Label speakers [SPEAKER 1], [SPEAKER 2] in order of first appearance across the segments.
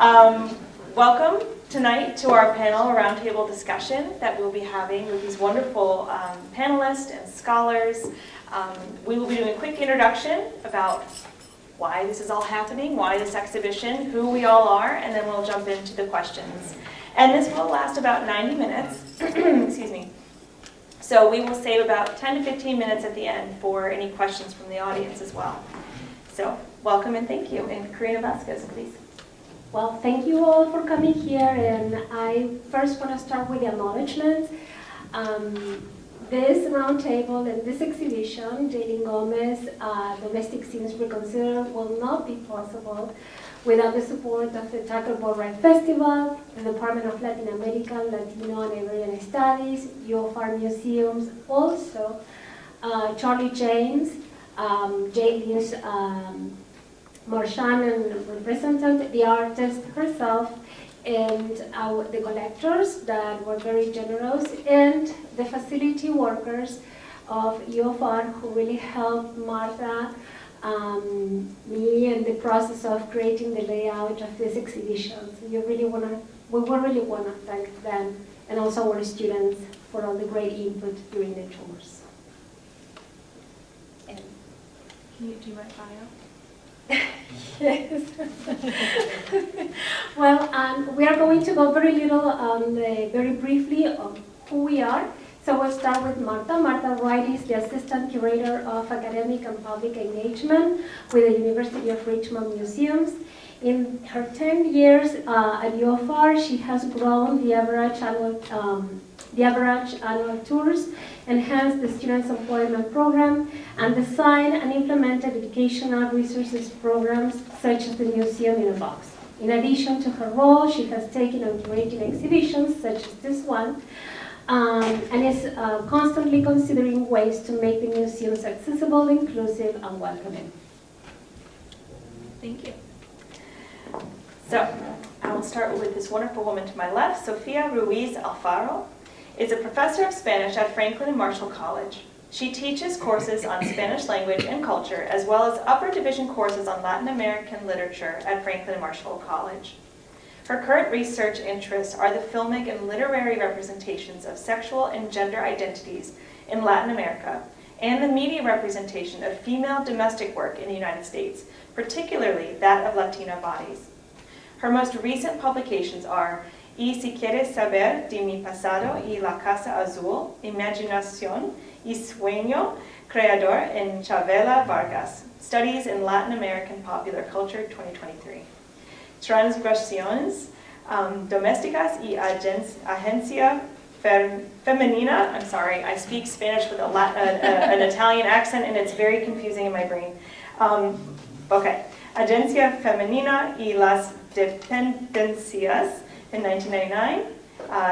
[SPEAKER 1] Welcome tonight to our panel roundtable discussion that we'll be having with these wonderful panelists and scholars. We will be doing a quick introduction about why this is all happening, why this exhibition, who we all are, and then we'll jump into the questions. And this will last about 90 minutes. Excuse me. So we will save about 10 to 15 minutes at the end for any questions from the audience as well. So welcome and thank you. And Karina Vázquez, please.
[SPEAKER 2] Well, thank you all for coming here, and I first want to start with the acknowledgement. This roundtable and this exhibition, J.D. Gomez, Domestic Scenes Reconsidered, will not be possible without the support of the Checkerboard Wright Festival, the Department of Latin American, Latino, and Iberian Studies, UFR Museums, also Charlie James, J.D.'s Marchand and representant, the artist herself, and the collectors that were very generous, and the facility workers of UFR who really helped Martha, me, in the process of creating the layout of this exhibition. So we really want to thank them, and also our students for all the great input during the tours.
[SPEAKER 1] And can you do my bio?
[SPEAKER 2] Yes. Well, we are going to go very briefly on who we are. So we'll start with Martha. Martha Wright is the Assistant Curator of Academic and Public Engagement with the University of Richmond Museums. In her 10 years at UFR, she has grown the average annual tours, enhanced the Students Employment Program, and designed and implemented educational resources programs such as the Museum in a Box. In addition to her role, she has taken on curating exhibitions such as this one, and is constantly considering ways to make the museums accessible, inclusive, and welcoming.
[SPEAKER 1] Thank you. So, I will start with this wonderful woman to my left. Sofía Ruíz-Alfaro is a professor of Spanish at Franklin and Marshall College. She teaches courses on Spanish language and culture, as well as upper division courses on Latin American literature at Franklin and Marshall College. Her current research interests are the filmic and literary representations of sexual and gender identities in Latin America, and the media representation of female domestic work in the United States, particularly that of Latina bodies. Her most recent publications are Y si quieres saber de mi pasado y la Casa Azul, Imaginación y Sueño Creador en Chavela Vargas, Studies in Latin American Popular Culture 2023. Transgresiones Domésticas y Agencia Femenina. I'm sorry, I speak Spanish with an Italian accent and it's very confusing in my brain. Okay. Agencia Femenina y las Dependencias in 1999,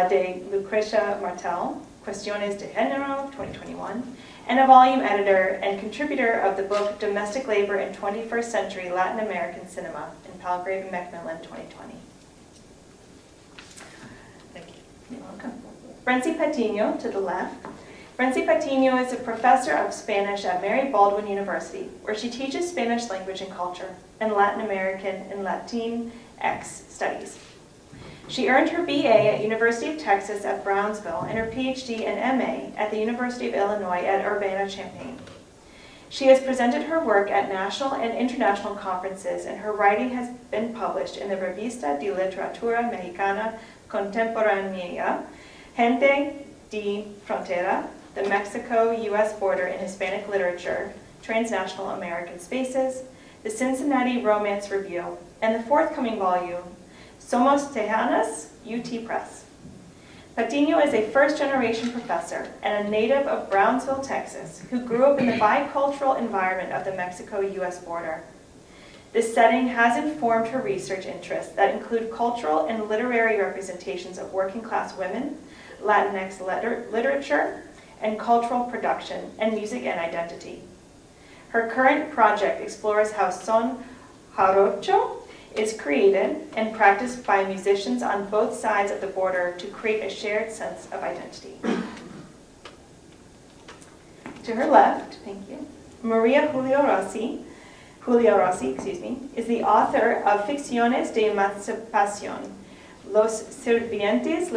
[SPEAKER 1] de Lucrecia Martel, Cuestiones de Género, 2021, and a volume editor and contributor of the book Domestic Labor in 21st Century Latin American Cinema in Palgrave and Macmillan, 2020. Thank you. You're welcome. Brenci Patiño, to the left. Brenci Patiño is a professor of Spanish at Mary Baldwin University, where she teaches Spanish language and culture and Latin American and Latinx studies. She earned her BA at University of Texas at Brownsville and her PhD and MA at the University of Illinois at Urbana-Champaign. She has presented her work at national and international conferences, and her writing has been published in the Revista de Literatura Mexicana Contemporánea, Gente de Frontera, the Mexico-U.S. Border in Hispanic Literature, Transnational American Spaces, the Cincinnati Romance Review, and the forthcoming volume, Somos Tejanas, UT Press. Patiño is a first-generation professor and a native of Brownsville, Texas, who grew up in the bicultural environment of the Mexico-U.S. border. This setting has informed her research interests that include cultural and literary representations of working-class women, Latinx literature, and cultural production, and music and identity. Her current project explores how son jarocho is created and practiced by musicians on both sides of the border to create a shared sense of identity. To her left, thank you, María Julio Rossi Julia Rossi, excuse me, is the author of Ficciones de Emancipación, Los Sirvientes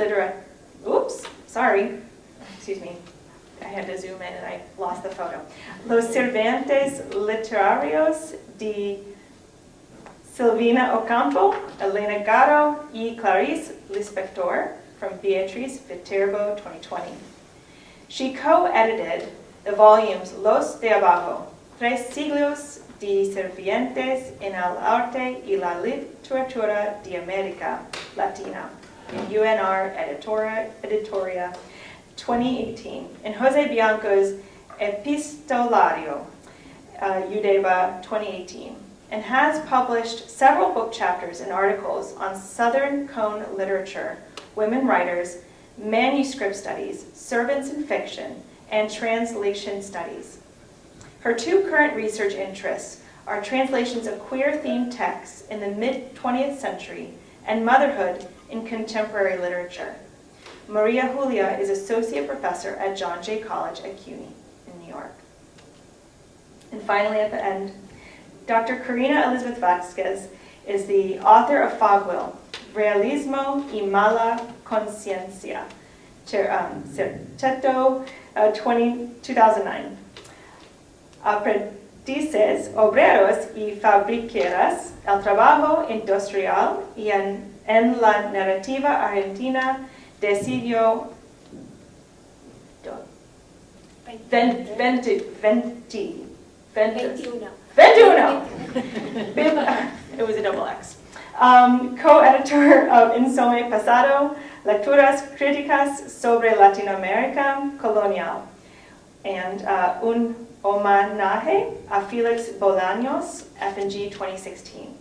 [SPEAKER 1] I had to zoom in and I lost the photo. Los Sirvientes Literarios de Silvina Ocampo, Elena Gatto, y Clarice Lispector, from Beatriz Viterbo 2020. She co-edited the volumes Los de Abajo, Tres Siglos de Sirvientes en el Arte y la Literatura de América Latina, in UNR Editoria 2018, and Jose Bianco's Epistolario, UDEBA 2018, and has published several book chapters and articles on Southern Cone literature, women writers, manuscript studies, servants in fiction, and translation studies. Her two current research interests are translations of queer-themed texts in the mid-20th century and motherhood in contemporary literature. Maria Julia is Associate Professor at John Jay College at CUNY in New York. And finally, at the end, Dr. Karina Elizabeth Vázquez is the author of Fogwill, Realismo y Mala Conciencia, Certeto 2009. Aprendices, obreros y fabriqueras, el trabajo industrial y en la narrativa argentina decidió 21. It was a double X. Co-editor of Insome Pasado, Lecturas Críticas sobre Latinoamérica Colonial, and Un Homenaje a Felix Bolaños, F&G 2016,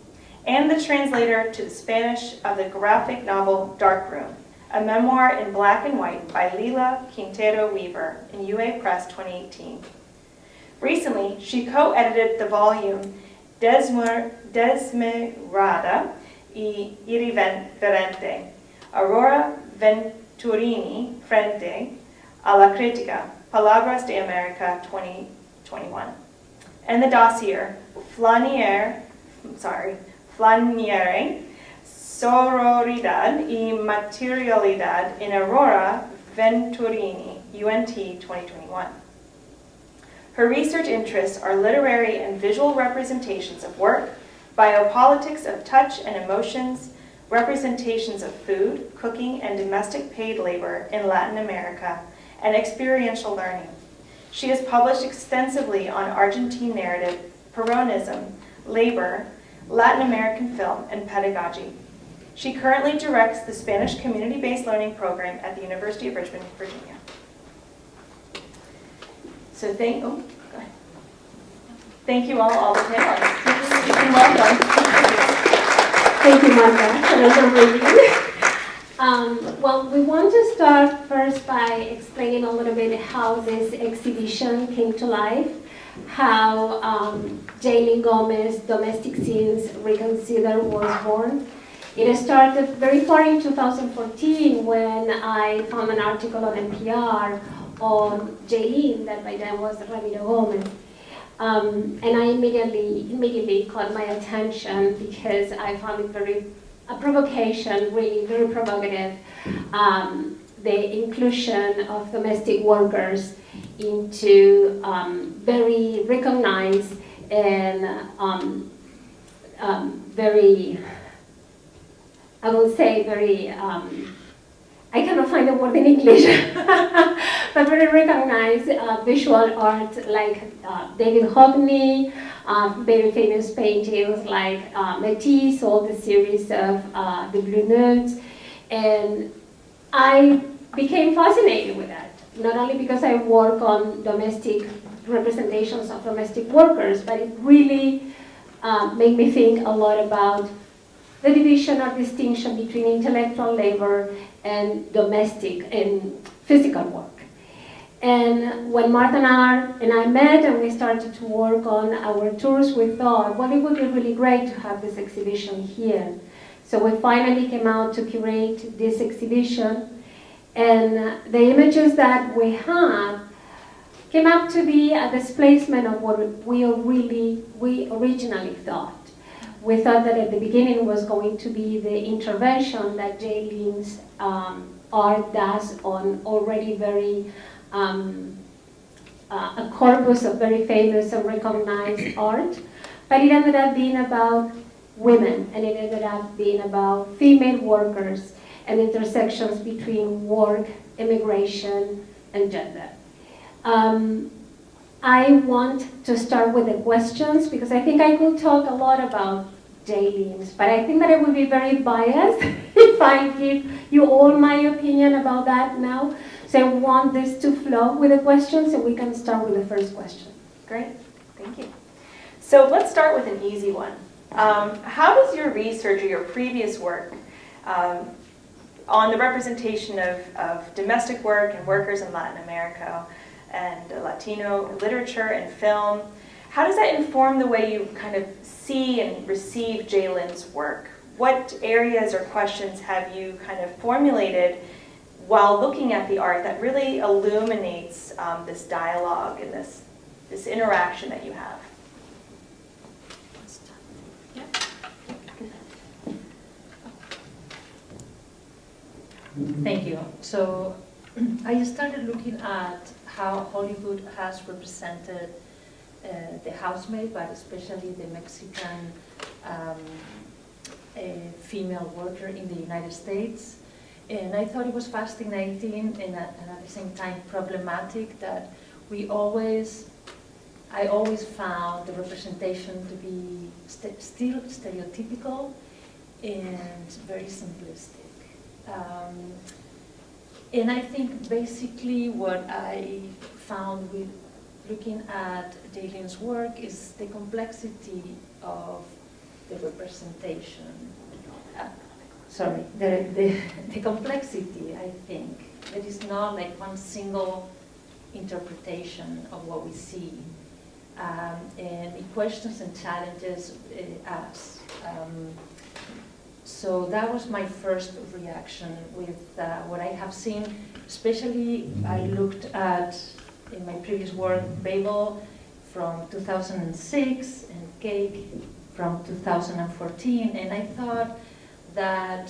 [SPEAKER 1] and the translator to the Spanish of the graphic novel Darkroom, a memoir in black and white by Lila Quintero Weaver in UA Press 2018. Recently, she co-edited the volume Desmerada y Irreverente, Aurora Venturini Frente a la Crítica, Palabras de América 2021, and the dossier Flaniere, Sororidad y Materialidad in Aurora Venturini, UNT 2021. Her research interests are literary and visual representations of work, biopolitics of touch and emotions, representations of food, cooking, and domestic paid labor in Latin America, and experiential learning. She has published extensively on Argentine narrative, Peronism, labor, Latin American film, and pedagogy. She currently directs the Spanish Community-Based Learning Program at the University of Richmond, Virginia. So thank you all the panelists. And welcome.
[SPEAKER 2] Thank you, Marta, for the reading. Well, we want to start first by explaining a little bit how this exhibition came to life, how Jaylin Gomez Domestic Scenes Reconsidered was born. It started very far in 2014 when I found an article on NPR on Jaylin, that by then was Ramiro Gomez. And I immediately caught my attention because I found it a provocation, really very provocative, the inclusion of domestic workers into very recognized and very, I will say very, I cannot find the word in English, but very recognized visual art like David Hockney, very famous paintings like Matisse, all the series of the Blue Notes, and I became fascinated with that. Not only because I work on domestic representations of domestic workers, but it really made me think a lot about the division or distinction between intellectual labor and domestic and physical work. And when Martha and I met and we started to work on our tours, we thought, well, it would be really great to have this exhibition here. So we finally came out to curate this exhibition. And the images that we have came out to be a displacement of what we originally thought. We thought that at the beginning it was going to be the intervention that Jalen's art does on already very a corpus of very famous and recognized art, but it ended up being about women, and it ended up being about female workers and intersections between work, immigration, and gender. I want to start with the questions because I think I could talk a lot about Jalen's, but I think that I would be very biased if I give you all my opinion about that now. So I want this to flow with the questions, and we can start with the first question.
[SPEAKER 1] Great, thank you. So let's start with an easy one. How does your research or your previous work on the representation of domestic work and workers in Latin America and Latino literature and film, how does that inform the way you kind of see and receive Jalen's work? What areas or questions have you kind of formulated while looking at the art that really illuminates this dialogue and this interaction that you have?
[SPEAKER 3] Thank you. So I started looking at how Hollywood has represented the housemaid, but especially the Mexican female worker in the United States. And I thought it was fascinating and at the same time problematic that I always found the representation to be still stereotypical and very simplistic. And I think basically what I found with looking at Jalen's work is the complexity of the representation. The complexity, I think. There is not like one single interpretation of what we see. And it questions and challenges us. So that was my first reaction with what I have seen. Especially, I looked at, in my previous work, Babel from 2006 and Cake from 2014. And I thought that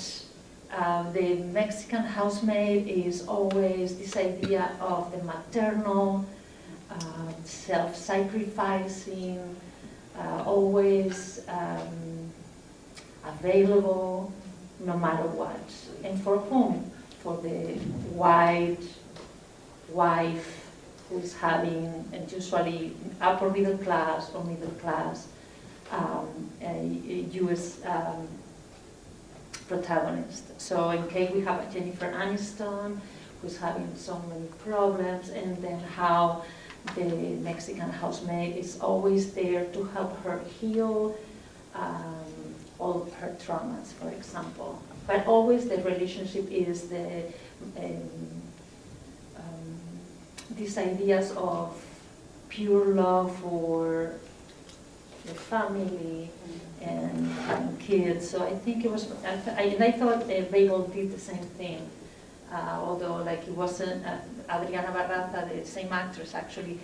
[SPEAKER 3] the Mexican housemaid is always this idea of the maternal, self-sacrificing, always available no matter what. And for whom? For the white wife who is having, and usually upper middle class or middle class, a U.S. protagonist. So in Cake we have Jennifer Aniston, who's having so many problems, and then how the Mexican housemaid is always there to help her heal all of her traumas, for example. But always the relationship is these ideas of pure love for the family and having kids. So I think it was, I thought Babel did the same thing. Although like it wasn't, Adriana Barraza, the same actress actually,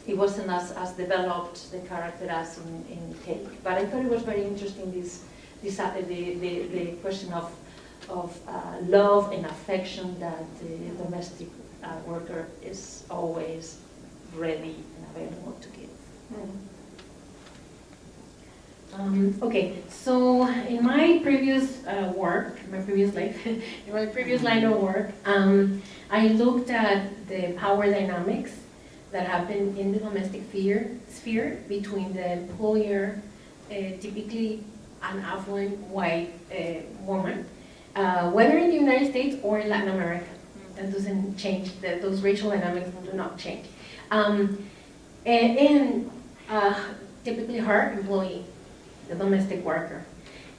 [SPEAKER 3] it wasn't as developed the character as in Cake. But I thought it was very interesting the question of love and affection that the domestic worker is always ready and available to give.
[SPEAKER 4] Okay, so in my previous work, in my previous life, in my previous line of work, I looked at the power dynamics that happen in the domestic sphere between the employer, typically an affluent white woman, whether in the United States or in Latin America. That doesn't change, those racial dynamics do not change. And typically her employee, the domestic worker.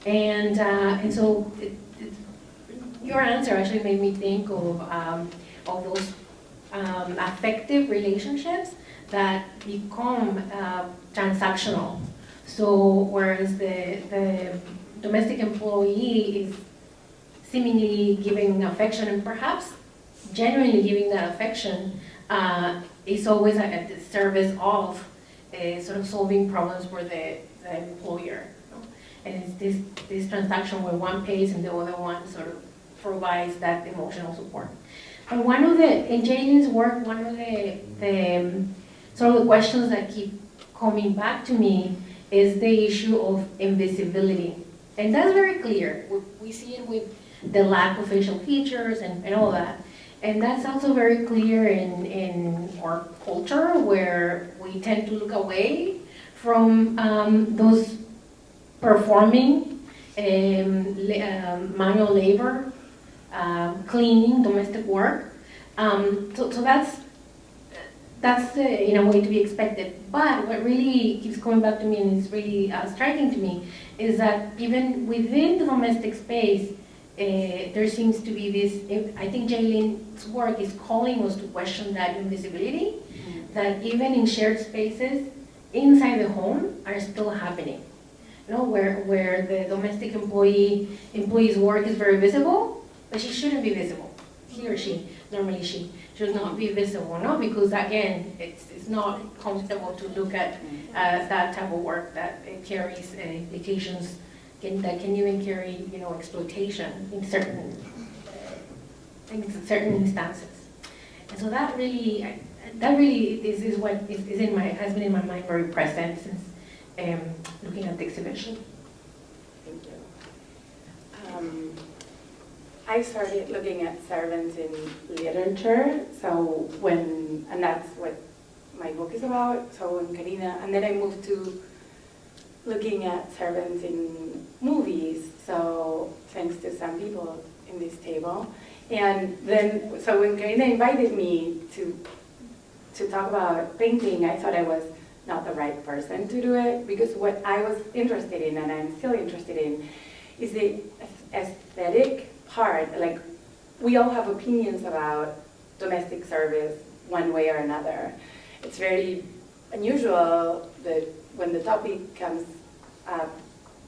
[SPEAKER 4] And so your answer actually made me think of those affective relationships that become transactional. So whereas the domestic employee is seemingly giving affection and perhaps genuinely giving that affection, is always at the service of sort of solving problems for the employer. You know? And it's this transaction where one pays and the other one sort of provides that emotional support. But in Jalen's work, one of the sort of the questions that keep coming back to me is the issue of invisibility. And that's very clear. We see it with the lack of facial features and all that. And that's also very clear in our culture, where we tend to look away from those performing manual labor, cleaning, domestic work. So that's in a way to be expected. But what really keeps coming back to me and is really striking to me is that even within the domestic space, there seems to be this, I think Jalen's work is calling us to question that invisibility, that even in shared spaces inside the home are still happening. You know, where the domestic employee's work is very visible, but she shouldn't be visible. He or she, normally she, should not be visible, no? Because again, it's not comfortable to look at that type of work that it carries implications that can even carry, you know, exploitation in certain instances. And so that really is what has been in my mind very present since looking at the exhibition.
[SPEAKER 5] Thank you. I started looking at servants in literature, and that's what my book is about, so when Karina, and then I moved to looking at servants in movies, so thanks to some people in this table. And then, so when Karina invited me to talk about painting, I thought I was not the right person to do it, because what I was interested in, and I'm still interested in, is the aesthetic part. Like, we all have opinions about domestic service one way or another. It's very unusual that when the topic comes up,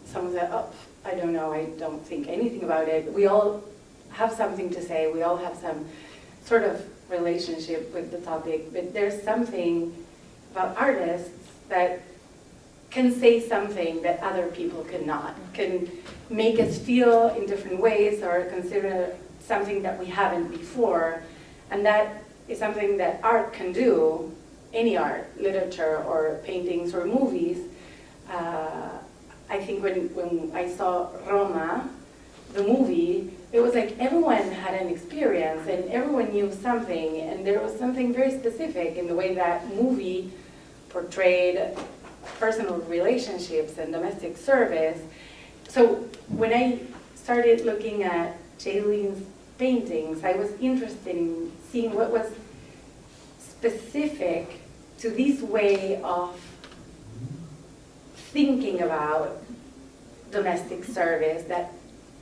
[SPEAKER 5] someone says, oh, I don't know, I don't think anything about it. We all have something to say, we all have some sort of relationship with the topic, but there's something about artists that can say something that other people cannot, can make us feel in different ways or consider something that we haven't before. And that is something that art can do, any art, literature or paintings or movies. I think when I saw Roma, the movie, it was like everyone had an experience and everyone knew something, and there was something very specific in the way that movie portrayed personal relationships and domestic service. So when I started looking at Jalen's paintings, I was interested in seeing what was specific to this way of thinking about domestic service that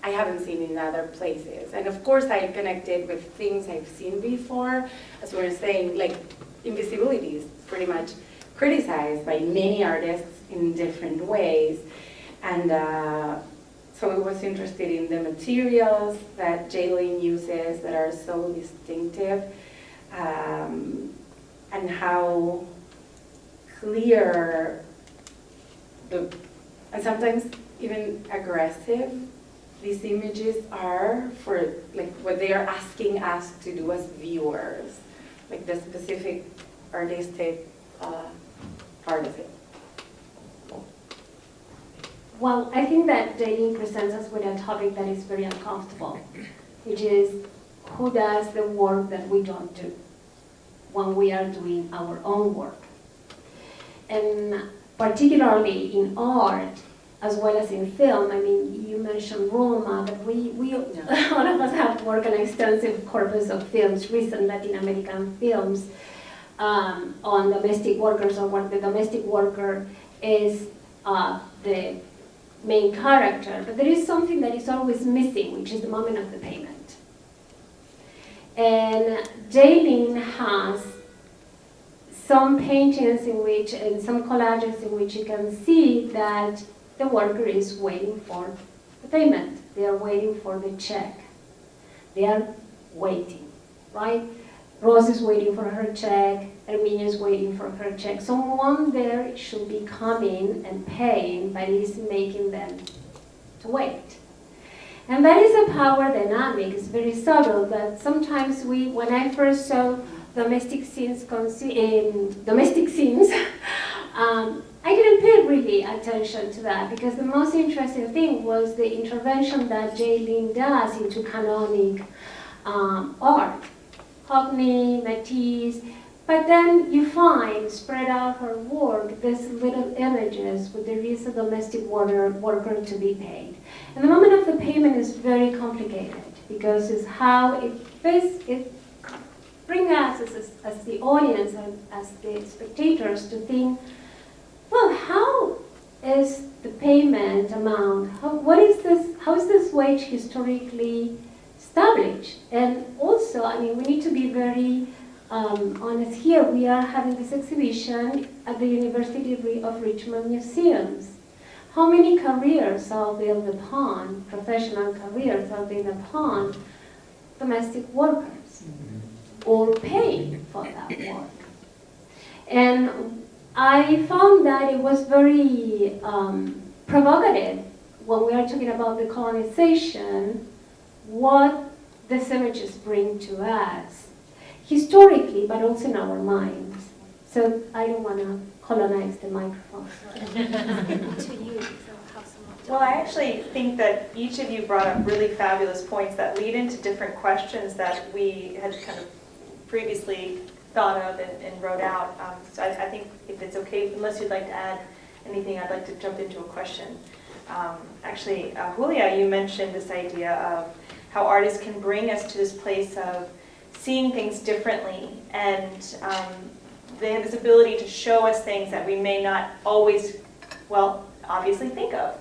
[SPEAKER 5] I haven't seen in other places. And of course I connected with things I've seen before. As we were saying, like invisibility is pretty much criticized by many artists in different ways. And so I was interested in the materials that Jalen uses that are so distinctive, and how clear and sometimes even aggressive these images are for like what they are asking us to do as viewers, like the specific artistic part of it.
[SPEAKER 2] Well, I think that Jalen presents us with a topic that is very uncomfortable, which is who does the work that we don't do when we are doing our own work. And particularly in art, as well as in film. I mean, you mentioned Roma, but we all of us have worked on an extensive corpus of films, recent Latin American films, on domestic workers, or where the domestic worker is the main character. But there is something that is always missing, which is the moment of the payment. And Jalen has some paintings in which, and some collages in which you can see that the worker is waiting for the payment. They are waiting for the check. They are waiting, right? Rossi's waiting for her check, Herminia's waiting for her check. Someone there should be coming and paying, but is making them to wait. And that is a power dynamic. It's very subtle, but sometimes when I first saw domestic scenes, I didn't pay really attention to that, because the most interesting thing was the intervention that Lynn does into canonic art. Hockney, Matisse, but then you find spread out her work these little images where there is a domestic worker to be paid. And the moment of the payment is very complicated, because it's how it brings us as the audience and as the spectators to think, well, how is the payment amount? How is this wage historically established? And also, I mean, we need to be very honest here. We are having this exhibition at the University of Richmond Museums. How many careers are built upon, professional careers are built upon domestic workers, or paid for that work? And I found that it was very provocative when we are talking about the colonization, what these images bring to us, historically, but also in our minds. So I don't want to colonize the microphone. To you.
[SPEAKER 1] Well, I actually think that each of you brought up really fabulous points that lead into different questions that we had kind of previously thought of and wrote out. So I think if it's okay, unless you'd like to add anything, I'd like to jump into a question. Actually, Julia, you mentioned this idea of how artists can bring us to this place of seeing things differently, and they have this ability to show us things that we may not always, well, obviously think of.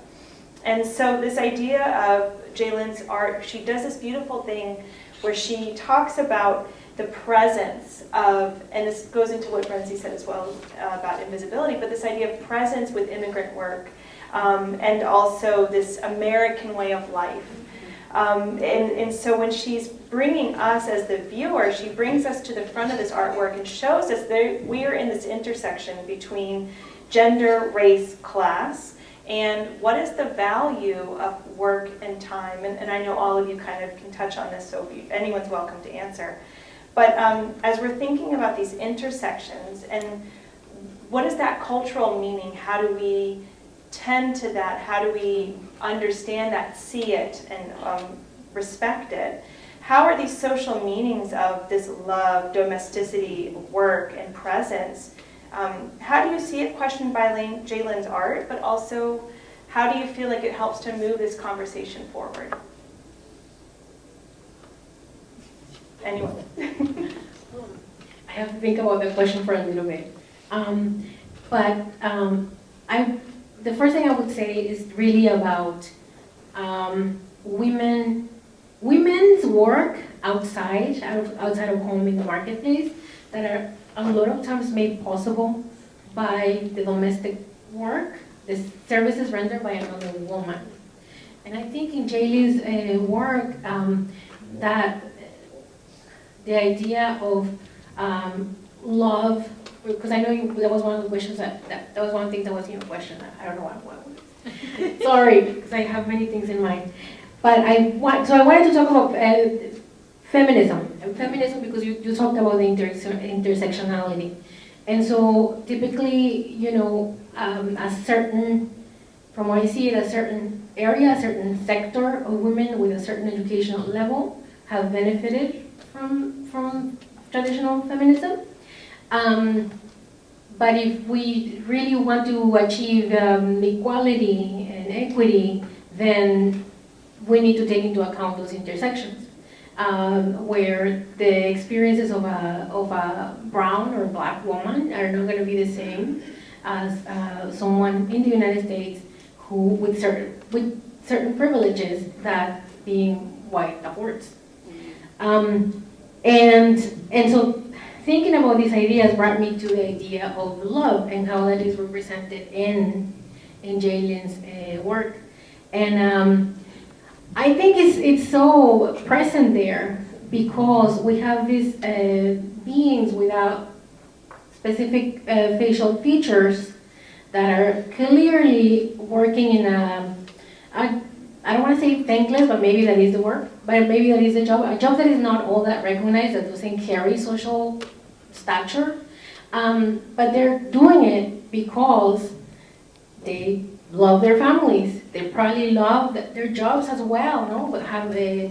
[SPEAKER 1] And so this idea of Lynn's art, she does this beautiful thing where she talks about the presence of, and this goes into what Brenci said as well about invisibility, but this idea of presence with immigrant work, and also this American way of life. And so when she's bringing us as the viewer, she brings us to the front of this artwork and shows us that we are in this intersection between gender, race, class, and what is the value of work and time. And I know all of you kind of can touch on this, so if anyone's welcome to answer. But as we're thinking about these intersections, and what is that cultural meaning? How do we tend to that? How do we understand that, see it, and respect it? How are these social meanings of this love, domesticity, work, and presence? How do you see it questioned by Lynn's art, but also how do you feel like it helps to move this conversation forward? Anyone?
[SPEAKER 4] I have to think about the question for a little bit. The first thing I would say is really about women's work outside of home in the marketplace that are a lot of times made possible by the domestic work, the services rendered by another woman. And I think in Lynn's work, that the idea of love, because I know that was one of the questions that was one of the things that was in your question. I don't know what was. Sorry, because I have many things in mind. But I wanted to talk about feminism. And feminism because you talked about the intersectionality. And so typically, you know, from what I see it, a certain area, a certain sector of women with a certain educational level have benefited from traditional feminism. But if we really want to achieve equality and equity, then we need to take into account those intersections, where the experiences of a brown or black woman are not going to be the same as someone in the United States who with certain privileges that being white affords. And so thinking about these ideas brought me to the idea of love and how that is represented in Lynn's work. And I think it's so present there because we have these beings without specific facial features that are clearly working in I don't want to say thankless, but maybe that is the work, but maybe that is a job that is not all that recognized, that doesn't carry social stature, but they're doing it because they love their families. They probably love their jobs as well, no? But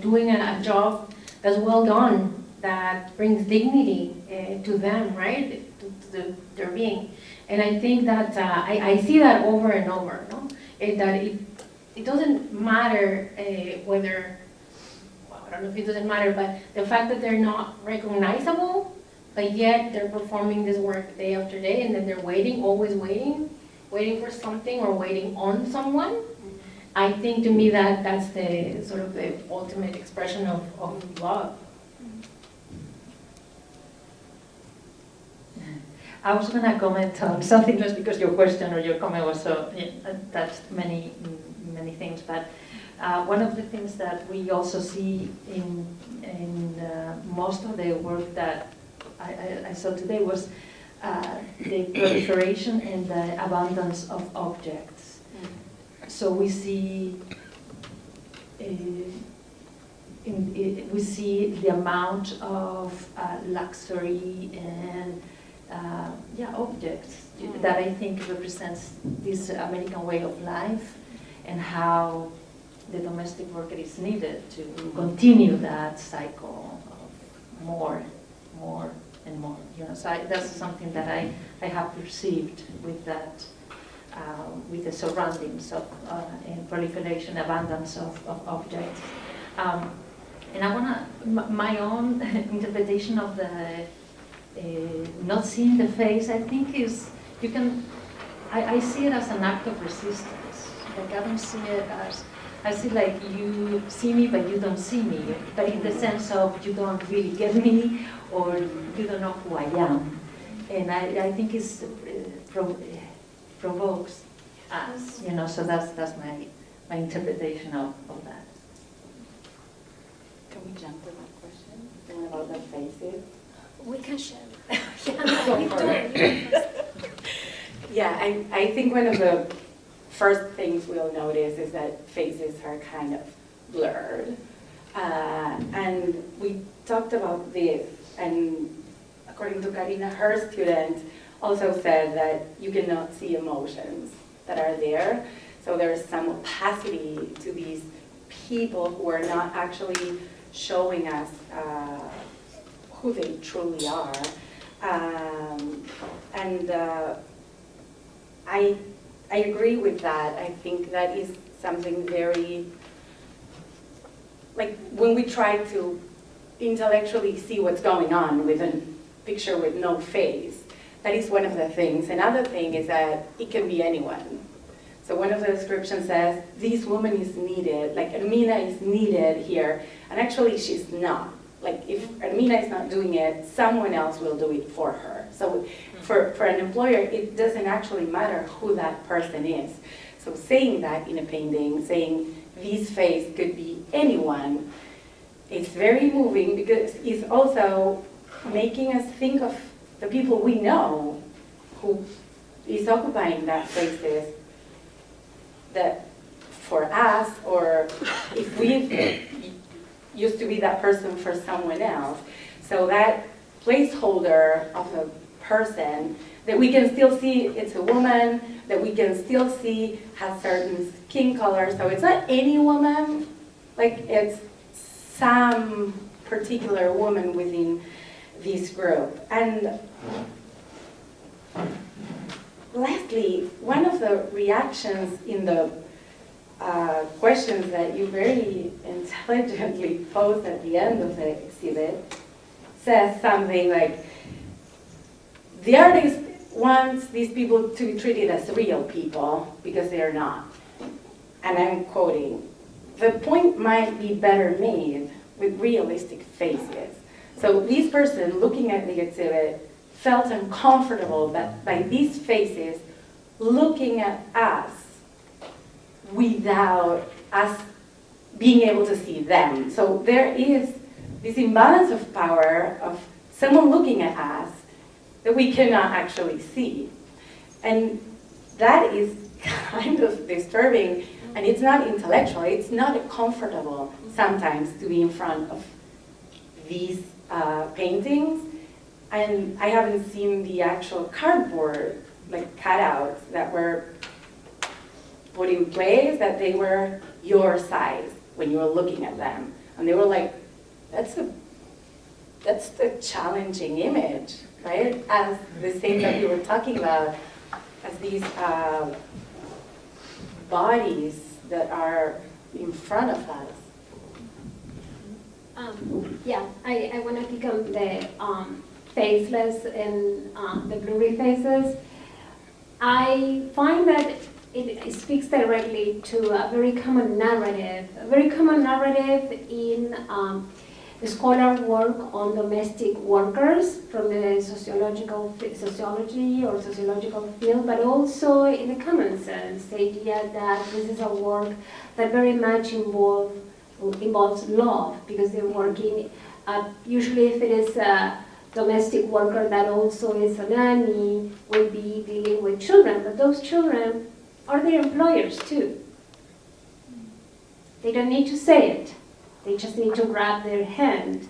[SPEAKER 4] doing a job that's well done, that brings dignity to them, right? To their being. And I think that I see that over and over, no? It doesn't matter whether, well, I don't know if it doesn't matter, but the fact that they're not recognizable, but yet they're performing this work day after day, and then they're waiting, always waiting for something or waiting on someone. I think to me that's the sort of the ultimate expression of love.
[SPEAKER 3] I was going to comment on something just because your question or your comment was so touched many things, but one of the things that we also see in most of the work that I saw today was the proliferation and the abundance of objects. So we see we see the amount of luxury and objects that I think represents this American way of life, and how the domestic worker is needed to continue that cycle of more and more. You know, so that's something that I have perceived with that, with the surroundings of and proliferation, abundance of objects. And I wanna, my own interpretation of the not seeing the face, I think is, I see it as an act of resistance. Like I don't see it as, I see like you see me but you don't see me, but in the sense of you don't really get me, or you don't know who I am. And I think it's provokes us, you know, so that's my interpretation of that.
[SPEAKER 5] Can we jump to that question? The one about the faces?
[SPEAKER 2] We can share.
[SPEAKER 5] Yeah, I think one of the first things we'll notice is that faces are kind of blurred. And we talked about this, and according to Karina, her student also said that you cannot see emotions that are there. So there's some opacity to these people who are not actually showing us who they truly are. I agree with that. I think that is something very, like when we try to intellectually see what's going on with a picture with no face, that is one of the things. Another thing is that it can be anyone. So one of the descriptions says, this woman is needed, like Ermina is needed here, and actually she's not. Like if Ermina is not doing it, someone else will do it for her. So for an employer, it doesn't actually matter who that person is. So saying that in a painting, saying this face could be anyone, it's very moving because it's also making us think of the people we know who is occupying that spaces that for us, or if we used to be that person for someone else. So that placeholder of a person that we can still see it's a woman, that we can still see has certain skin color. So it's not any woman, like it's some particular woman within this group. And lastly, one of the reactions in the questions that you very intelligently posed at the end of the exhibit says something like, the artist wants these people to be treated as real people because they are not. And I'm quoting, the point might be better made with realistic faces. So this person looking at the exhibit felt uncomfortable that by these faces looking at us without us being able to see them. So there is this imbalance of power of someone looking at us that we cannot actually see. And that is kind of disturbing, and it's not intellectual, it's not comfortable sometimes to be in front of these paintings. And I haven't seen the actual cardboard, like cutouts that were put in place, that they were your size when you were looking at them. And they were like, that's the challenging image, right? As the same that we were talking about, as these bodies that are in front of us.
[SPEAKER 2] Yeah, I want to become the faceless and the blurry faces. I find that it speaks directly to a very common narrative in scholar work on domestic workers from the sociology or sociological field, but also in the common sense, the idea that this is a work that very much involves love, because they're working, usually if it is a domestic worker that also is a nanny, will be dealing with children, but those children are their employers too. They don't need to say it. They just need to grab their hand,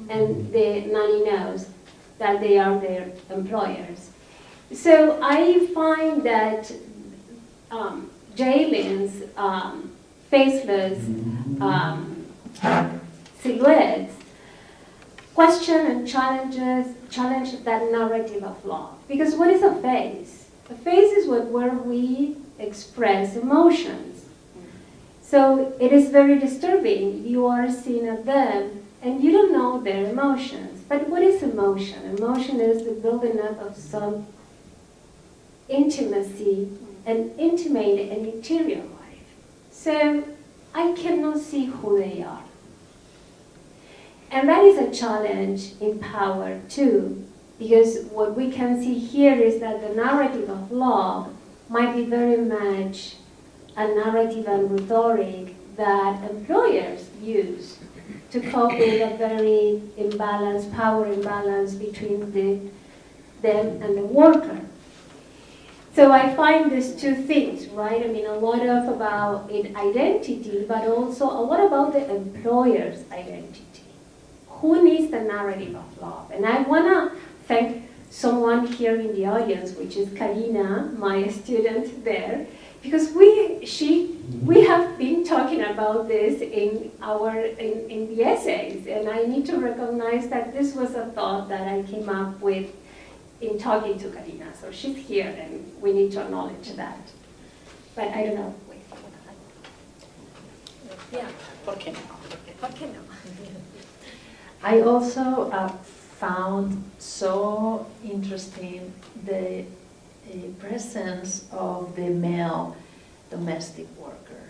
[SPEAKER 2] and the nanny knows that they are their employers. So I find that Jalen's faceless silhouettes question and challenge that narrative of love. Because what is a face? A face is where we express emotions. So it is very disturbing. You are seeing at them and you don't know their emotions. But what is emotion? Emotion is the building up of some intimacy and intimate and interior life. So I cannot see who they are. And that is a challenge in power too, because what we can see here is that the narrative of love might be very much a narrative and rhetoric that employers use to cope with a very imbalanced, power imbalance between them and the worker. So I find these two things, right? I mean, a lot of about identity, but also a lot about the employer's identity. Who needs the narrative of love? And I want to thank someone here in the audience, which is Karina, my student there, because we have been talking about this in the essays, and I need to recognize that this was a thought that I came up with in talking to Karina. So she's here, and we need to acknowledge that. But I don't know. Wait.
[SPEAKER 3] Yeah. ¿Por qué no?
[SPEAKER 2] ¿Por qué no?
[SPEAKER 3] I also found so interesting the presence of the male domestic worker,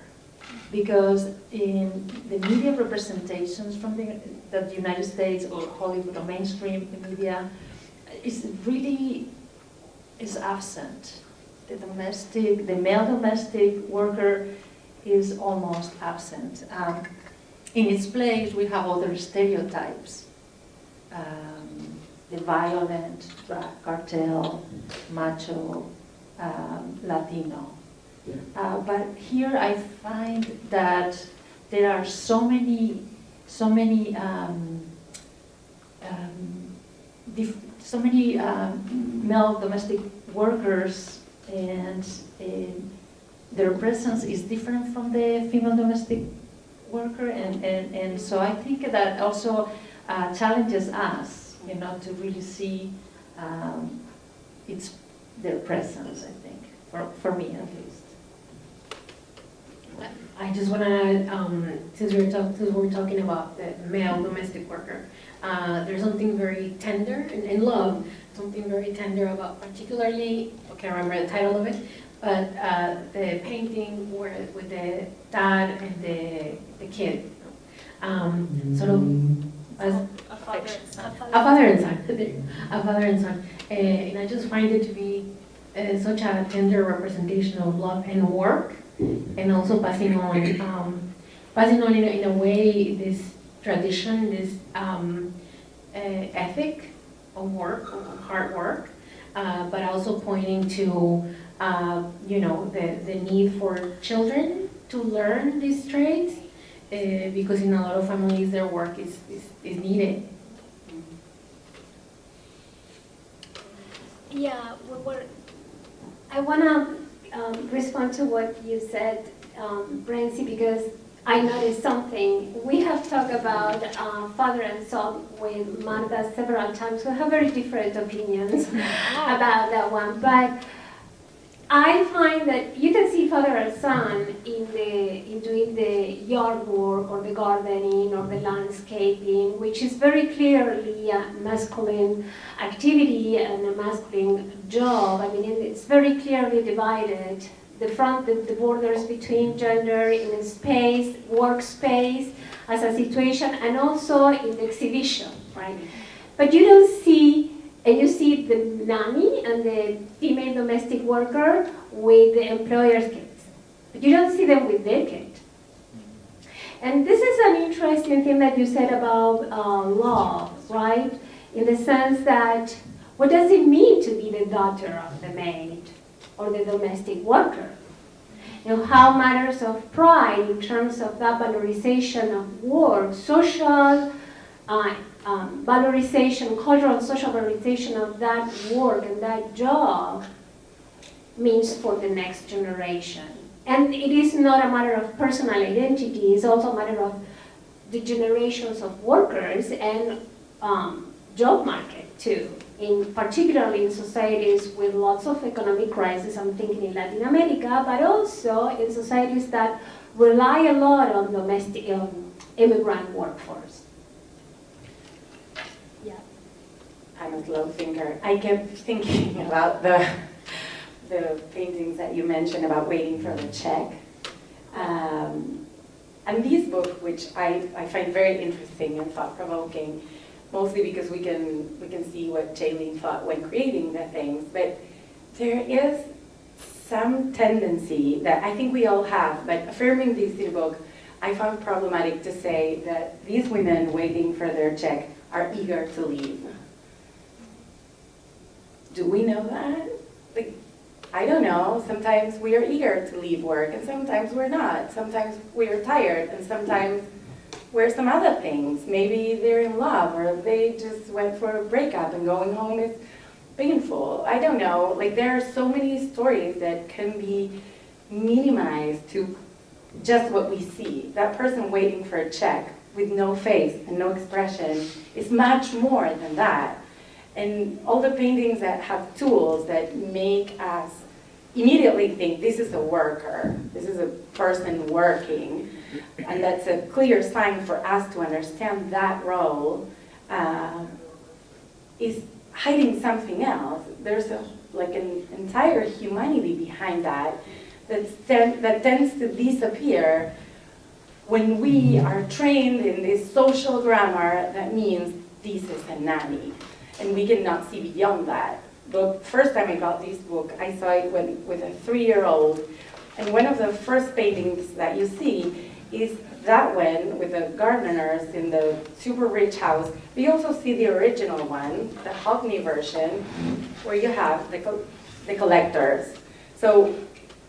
[SPEAKER 3] because in the media representations from the United States or Hollywood or mainstream media, is absent. The male domestic worker is almost absent. In its place, we have other stereotypes. The violent, drug cartel, macho, Latino. But here I find that there are so many male domestic workers, and their presence is different from the female domestic worker, and so I think that also challenges us, to really see their presence, I think, for me at least.
[SPEAKER 4] I just want to, since we're talking about the male domestic worker, there's something very tender in love, something very tender about, particularly, I can't remember the title of it, but the painting with the dad and the kid, sort of as
[SPEAKER 1] A father and son.
[SPEAKER 4] a father and son, and I just find it to be such a tender representation of love and work, and also passing on in a way this tradition, this ethic of work, of hard work, but also pointing to you know, the need for children to learn these trades, because in a lot of families their work is needed.
[SPEAKER 2] Yeah, I want to respond to what you said, Brenci, because I noticed something. We have talked about father and son with Marta several times. We have very different opinions about that one, but I find that you can see father and son in doing the yard work or the gardening or the landscaping, which is very clearly a masculine activity and a masculine job. I mean, it's very clearly divided. The borders between gender in the space, workspace, as a situation, and also in the exhibition, right? But you don't see, and you see the nanny and the female domestic worker with the employer's kids. But you don't see them with their kid. And this is an interesting thing that you said about love, right? In the sense that, what does it mean to be the daughter of the maid or the domestic worker? You know, how matters of pride in terms of that valorization of work, social valorization, cultural and social valorization of that work and that job means for the next generation. And it is not a matter of personal identity, it's also a matter of the generations of workers and job market too. Particularly in societies with lots of economic crisis, I'm thinking in Latin America, but also in societies that rely a lot on domestic immigrant workforce. Yeah.
[SPEAKER 5] I'm a slow thinker. I kept thinking about the paintings that you mentioned about waiting for the check. And this book, which I find very interesting and thought-provoking, mostly because we can see what Jaylene thought when creating the things, but there is some tendency that I think we all have, but affirming this in the book, I found problematic to say that these women waiting for their check are eager to leave. Do we know that? Like, I don't know. Sometimes we are eager to leave work, and sometimes we're not. Sometimes we are tired, and sometimes we're some other things. Maybe they're in love, or they just went for a breakup and going home is painful. I don't know. Like, there are so many stories that can be minimized to just what we see. That person waiting for a check with no face and no expression is much more than that. And all the paintings that have tools that make us immediately think this is a worker, this is a person working, and that's a clear sign for us to understand that role is hiding something else. There's like an entire humanity behind that that tends to disappear when we are trained in this social grammar that means this is a nanny. And we cannot see beyond that. The first time I got this book, I saw it with a 3-year-old. And one of the first paintings that you see is that one with the gardeners in the super rich house. We also see the original one, the Hockney version, where you have the collectors. So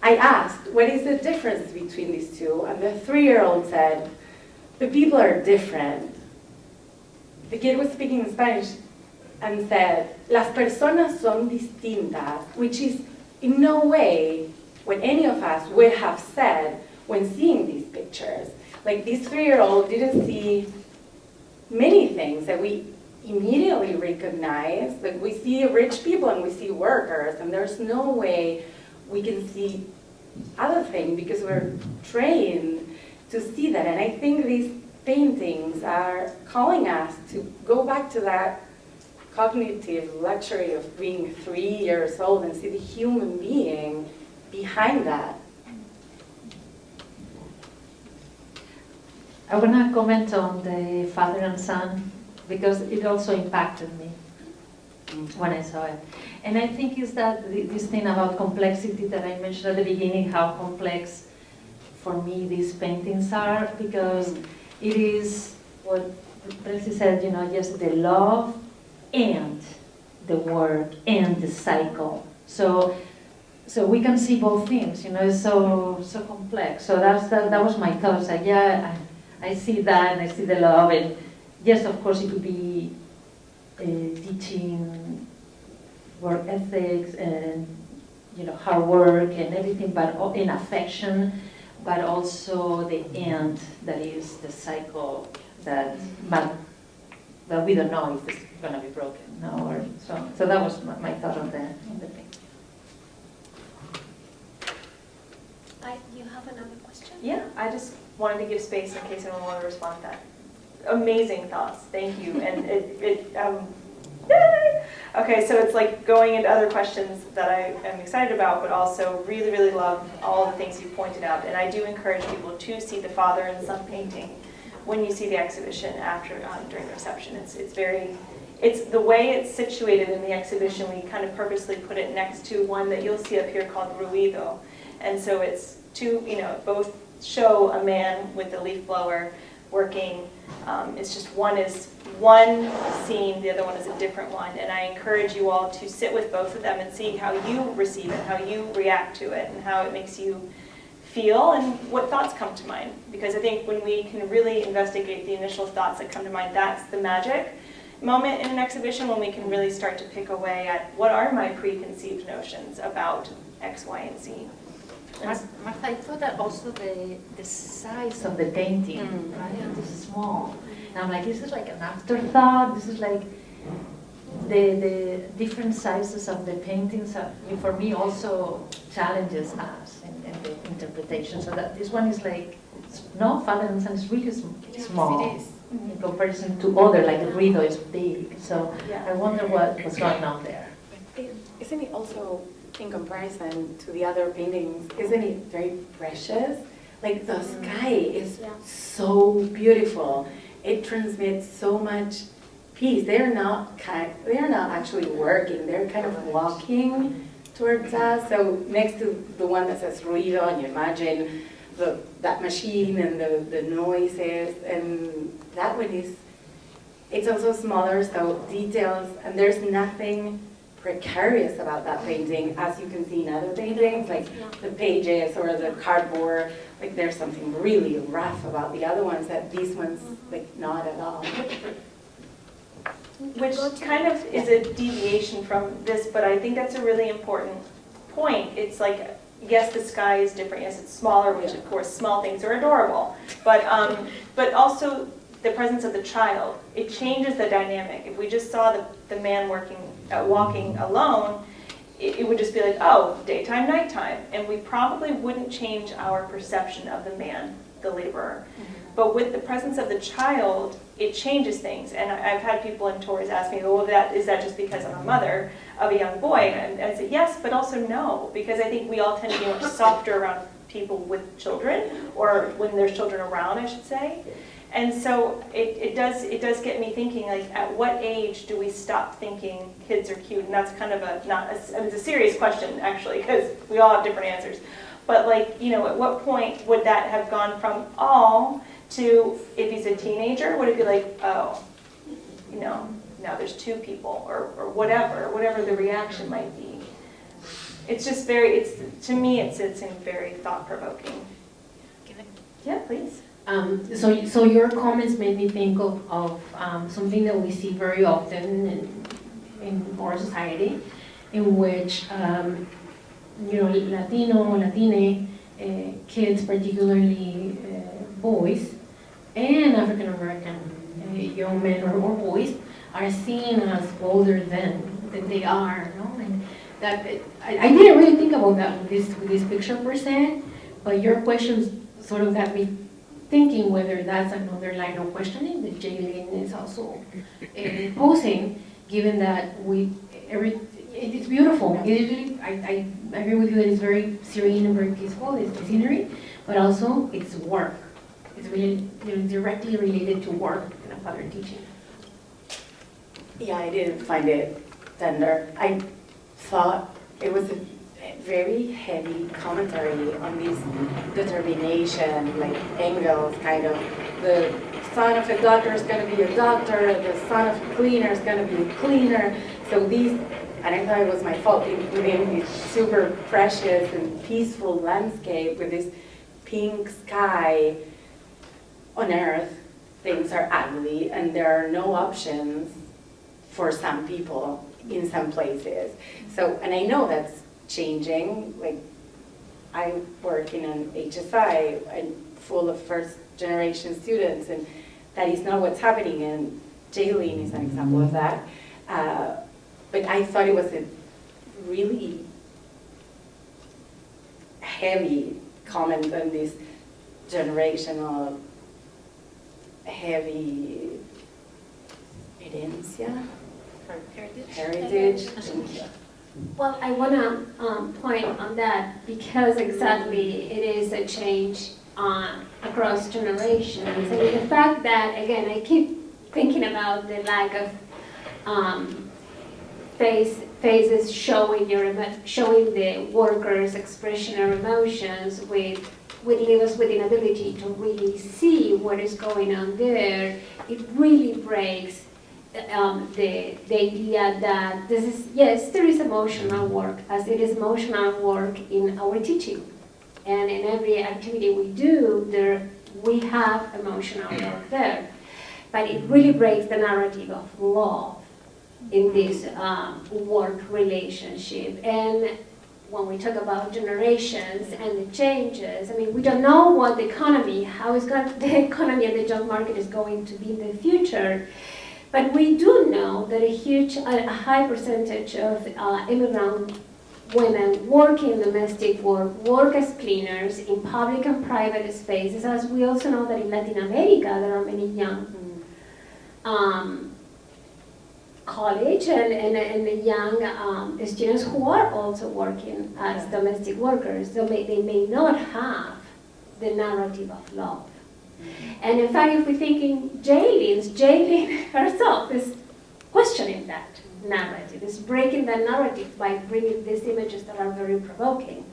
[SPEAKER 5] I asked, what is the difference between these two? And the 3-year-old said, the people are different. The kid was speaking in Spanish and said, las personas son distintas, which is in no way what any of us would have said when seeing these pictures. Like, this 3-year-old didn't see many things that we immediately recognize. Like, we see rich people and we see workers, and there's no way we can see other things because we're trained to see that. And I think these paintings are calling us to go back to that cognitive luxury of being 3 years old and see the human being behind that.
[SPEAKER 3] I want to comment on the father and son because it also impacted me when I saw it. And I think it's that this thing about complexity that I mentioned at the beginning, how complex for me these paintings are, because it is what Brenci said, you know, just the love and the work and the cycle. So we can see both things, you know, it's so complex. So that was my thoughts. Like, yeah, I see that, and I see the love, and yes, of course, it could be teaching work ethics and, you know, hard work and everything, but in affection, but also the end, that is the cycle that we don't know if it's going to be broken. No, or so that was my thought on the thing.
[SPEAKER 2] You have another question?
[SPEAKER 1] Yeah, I just wanted to give space in case anyone wanted to respond to that. Amazing thoughts, thank you. And okay, so it's like going into other questions that I am excited about, but also really, really love all the things you pointed out. And I do encourage people to see the father and son painting when you see the exhibition after during the reception. It's the way it's situated in the exhibition. We kind of purposely put it next to one that you'll see up here called Ruido. And so it's two, you know, both show a man with the leaf blower working. It's just one is one scene, the other one is a different one. And I encourage you all to sit with both of them and see how you receive it, how you react to it, and how it makes you feel and what thoughts come to mind. Because I think when we can really investigate the initial thoughts that come to mind, that's the magic moment in an exhibition, when we can really start to pick away at what are my preconceived notions about X, Y, and Z.
[SPEAKER 3] Martha, I thought that also the size of the painting, right? This is small. And I'm like, this is like an afterthought. This is like the different sizes of the paintings are, for me, also challenges us in the interpretation. So that this one is like, no, Father and Son is really small.
[SPEAKER 5] Yes, it is.
[SPEAKER 3] In comparison to other, like the Ruido is big. So
[SPEAKER 1] Yeah.
[SPEAKER 3] I wonder what's going on there.
[SPEAKER 5] Isn't it also, in comparison to the other paintings, isn't it very precious? Like the sky is so beautiful. It transmits so much peace. They're not actually working. They're kind of walking towards us. So next to the one that says Ruido, and you imagine that machine and the noises, and that one it's also smaller, so details, and there's nothing precarious about that painting, as you can see in other paintings, like the pages or the cardboard. Like there's something really rough about the other ones that these ones, like, not at all.
[SPEAKER 1] Which kind of is a deviation from this, but I think that's a really important point. It's like, yes, the sky is different. Yes, it's smaller, which of course small things are adorable. But also the presence of the child, it changes the dynamic. If we just saw the man walking alone, it would just be like, oh, daytime, nighttime. And we probably wouldn't change our perception of the man, the laborer. But with the presence of the child, it changes things. And I've had people in tours ask me, well, is that just because I'm a mother of a young boy? And I said, yes, but also no, because I think we all tend to be much softer around people with children, or when there's children around, I should say. And so it does get me thinking, like, at what age do we stop thinking kids are cute? And that's kind of it's a serious question, actually, because we all have different answers. But, like, you know, at what point would that have gone from all to, if he's a teenager, would it be like, oh, you know, now there's two people, or whatever the reaction might be. It's just to me, it's very thought-provoking. Yeah, please.
[SPEAKER 4] So your comments made me think of something that we see very often in our society, in which Latino, Latine kids, particularly boys, and African American young men or boys, are seen as older than they are. No? And that I didn't really think about that with this picture per se, but your questions sort of got me thinking whether that's another line of questioning that Jaylene is also posing, given that it's beautiful. I agree with you that it's very serene and very peaceful, it's the scenery, but also it's work. It's really directly related to work and a father teaching.
[SPEAKER 5] Yeah, I didn't find it tender. I thought it was a very heavy commentary on this determination, like Engels, kind of the son of a doctor is going to be a doctor, the son of a cleaner is going to be a cleaner. So these, and I thought it was my fault, within this super precious and peaceful landscape with this pink sky on earth, things are ugly and there are no options for some people in some places. So, and I know that's changing. Like, I work in an HSI and full of first generation students, and that is not what's happening, and Jaylene is an example of that. But I thought it was a really heavy comment on this generational heavy herencia, heritage.
[SPEAKER 2] Well, I want to point on that because exactly it is a change across generations. I mean, the fact that, again, I keep thinking about the lack of faces showing the workers' expression or emotions would leave us with inability to really see what is going on there. It really breaks the idea that this is, yes, there is emotional work, as it is emotional work in our teaching. And in every activity we do, we have emotional work there. But it really breaks the narrative of love in this work relationship. And when we talk about generations and the changes, I mean, we don't know what the economy and the job market is going to be in the future. But we do know that a high percentage of immigrant women work in domestic work as cleaners in public and private spaces, as we also know that in Latin America there are many young college and young students who are also working as domestic workers, so they may not have the narrative of love. And in fact, if we think in Jaylene herself is questioning that narrative, is breaking that narrative by bringing these images that are very provoking.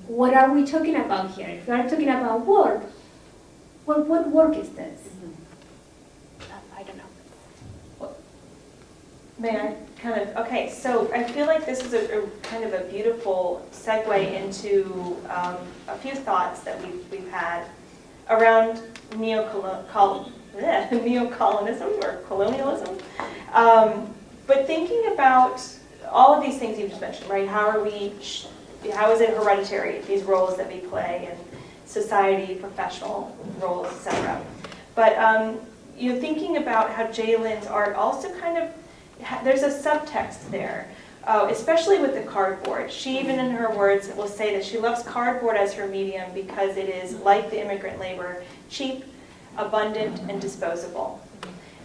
[SPEAKER 2] What are we talking about here? If we are talking about work, well, what work is this? I don't know.
[SPEAKER 1] May I kind of, okay, so I feel like this is a kind of a beautiful segue into a few thoughts that we've had around neocolonialism or colonialism. But thinking about all of these things you just mentioned, right? How is it hereditary, these roles that we play in society, professional roles, etc. But thinking about how Jaylen's art also kind of, there's a subtext there, especially with the cardboard. She, even in her words, will say that she loves cardboard as her medium because it is, like the immigrant labor, cheap, abundant, and disposable.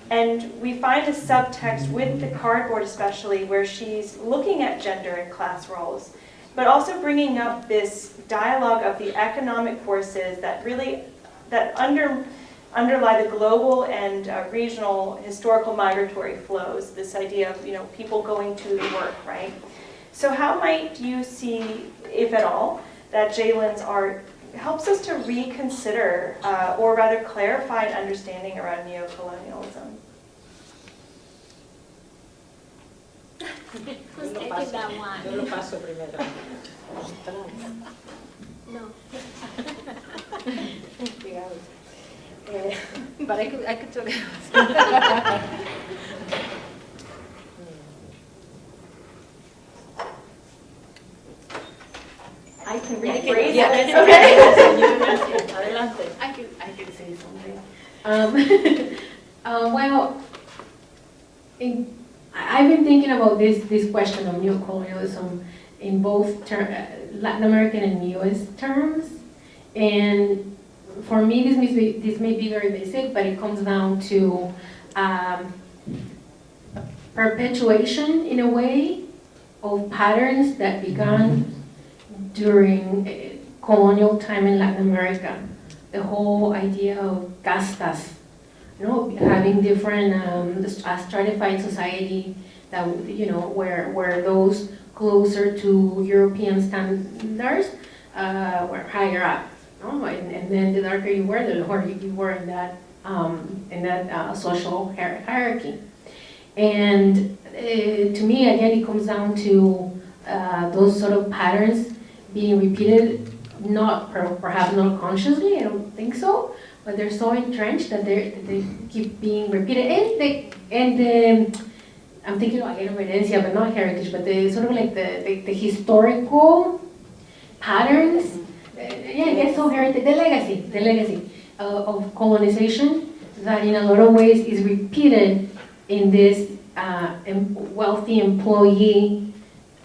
[SPEAKER 1] And we find a subtext with the cardboard especially where she's looking at gender and class roles, but also bringing up this dialogue of the economic forces that really, underlie the global and regional historical migratory flows, this idea of people going to work, right? So how might you see, if at all, that Jaylen's art helps us to reconsider, or rather clarify an understanding around neocolonialism?
[SPEAKER 2] Who's taking that one?
[SPEAKER 6] Yo lo paso primero.
[SPEAKER 2] No.
[SPEAKER 6] But I could talk.
[SPEAKER 1] I can
[SPEAKER 6] Yeah,
[SPEAKER 1] rephrase
[SPEAKER 6] yeah.
[SPEAKER 1] it. Okay.
[SPEAKER 6] Adelante.
[SPEAKER 4] I could say something. Well, I've been thinking about this question of neocolonialism in both Latin American and U.S. terms, and for me this may be very basic, but it comes down to perpetuation in a way of patterns that began during colonial time in Latin America. The whole idea of castas, having different stratified society that where those closer to European standards were higher up, and then the darker you were, the lower you were in that in that social hierarchy. And to me, again, it comes down to those sort of patterns being repeated, perhaps not consciously, I don't think so, but they're so entrenched that they keep being repeated. I'm thinking again of herencia, but not heritage, but the sort of like the historical patterns. Yeah, it gets so heritage, the legacy of colonization that in a lot of ways is repeated in this wealthy employee,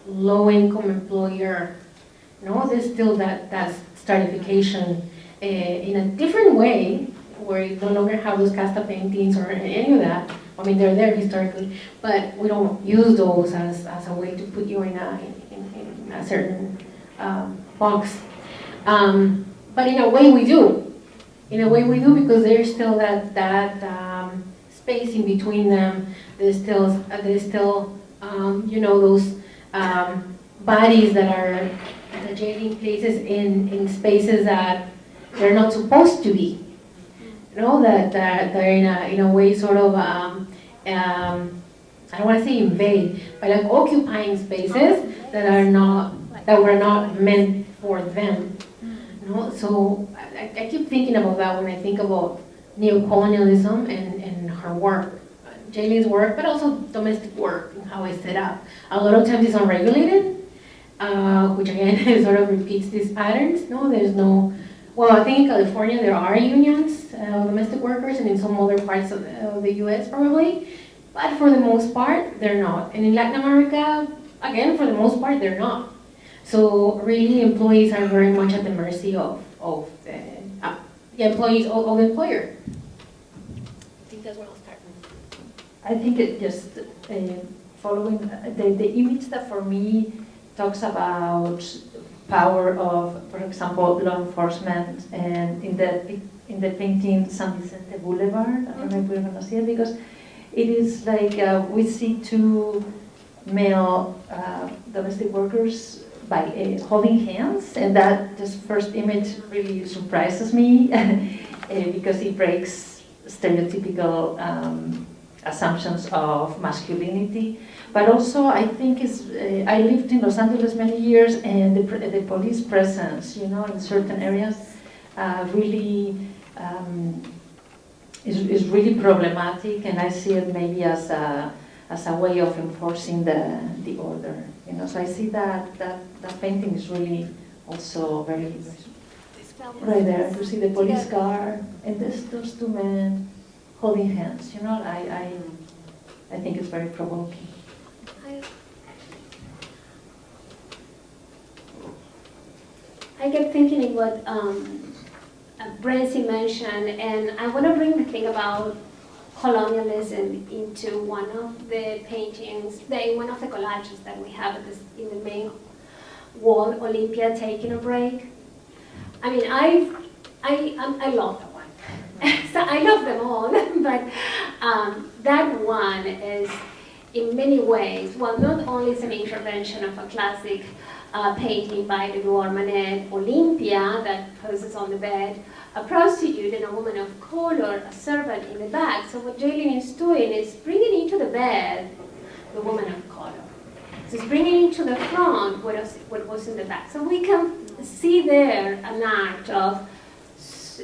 [SPEAKER 4] low-income employer. No, there's still that stratification in a different way, where you no longer have those casta paintings or any of that. I mean, they're there historically, but we don't use those as a way to put you in a certain box. But in a way we do. In a way we do, because there's still that space in between them. There's still you know, those bodies that are taking places in spaces that they're not supposed to be. You know, that they're in a way sort of I don't want to say invade, but like occupying spaces that were not meant for them. You know, so I keep thinking about that when I think about neocolonialism and her work, Jayleen's work, but also domestic work and how it's set up. A lot of times it's unregulated, which again sort of repeats these patterns. No, there's no. Well, I think in California there are unions of domestic workers, and in some other parts of the U.S. probably, but for the most part they're not. And in Latin America, again, for the most part they're not. So really, employees are very much at the mercy of the employees of the employer.
[SPEAKER 6] I think that's where I'll start.
[SPEAKER 3] I think it just following the image that for me talks about power of, for example, law enforcement, and in the painting San Vicente Boulevard, I don't know if we're going to see it, because it is like we see two male domestic workers by holding hands, and that just first image really surprises me because it breaks stereotypical assumptions of masculinity. But also, I think I lived in Los Angeles many years, and the police presence, you know, in certain areas, really is really problematic, and I see it maybe as a way of enforcing the order. You know, so I see that painting is really also very right there. You see the police car and those two men holding hands. You know, I think it's very provoking.
[SPEAKER 2] I kept thinking what Brenci mentioned, and I want to bring the thing about colonialism into one of the paintings, one of the collages that we have in the main wall, Olympia taking a break. I mean, I love that one. So I love them all, but that one is in many ways, well, not only is an intervention of a classic painting by the Manet, Olympia, that poses on the bed, a prostitute and a woman of color, a servant in the back. So what Jaylene is doing is bringing into the bed the woman of color. So it's bringing into the front what was in the back. So we can see there an act of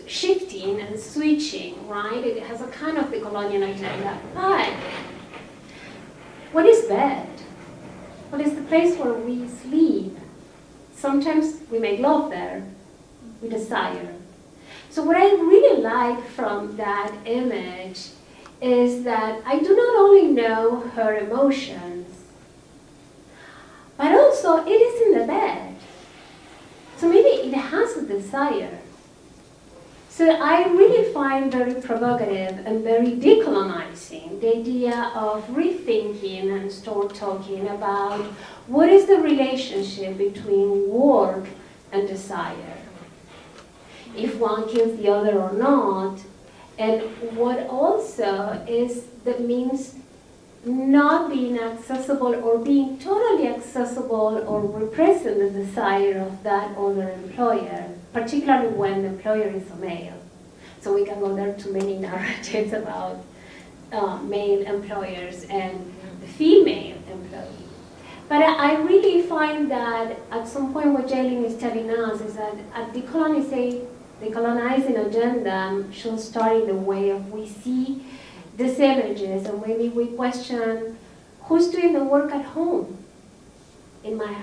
[SPEAKER 2] shifting and switching, right? It has a kind of the colonial agenda. But what is bed? What is the place where we sleep? Sometimes we make love there, we desire. So what I really like from that image is that I do not only know her emotions, but also it is in the bed. So maybe it has a desire. So I really find very provocative and very decolonizing the idea of rethinking and start talking about what is the relationship between work and desire, if one kills the other or not, and what also is that means not being accessible or being totally accessible or repressing the desire of that other employer, particularly when the employer is a male. So we can go there to many narratives about male employers and the female employee. But I really find that at some point what Jaylin is telling us is that at the colonizing agenda should start in the way of we see these images and maybe we question who's doing the work at home. In my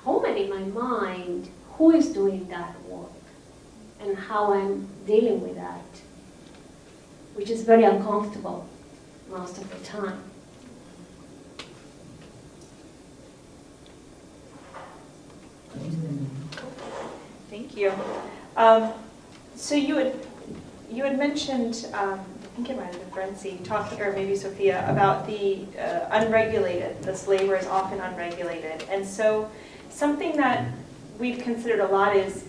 [SPEAKER 2] home and in my mind, who is doing that work and how I'm dealing with that, which is very uncomfortable most of the time.
[SPEAKER 1] Thank you. So you had mentioned, I think it might have been Brenci, talking, or maybe Sofía, about the unregulated. This labor is often unregulated. And so something that we've considered a lot is,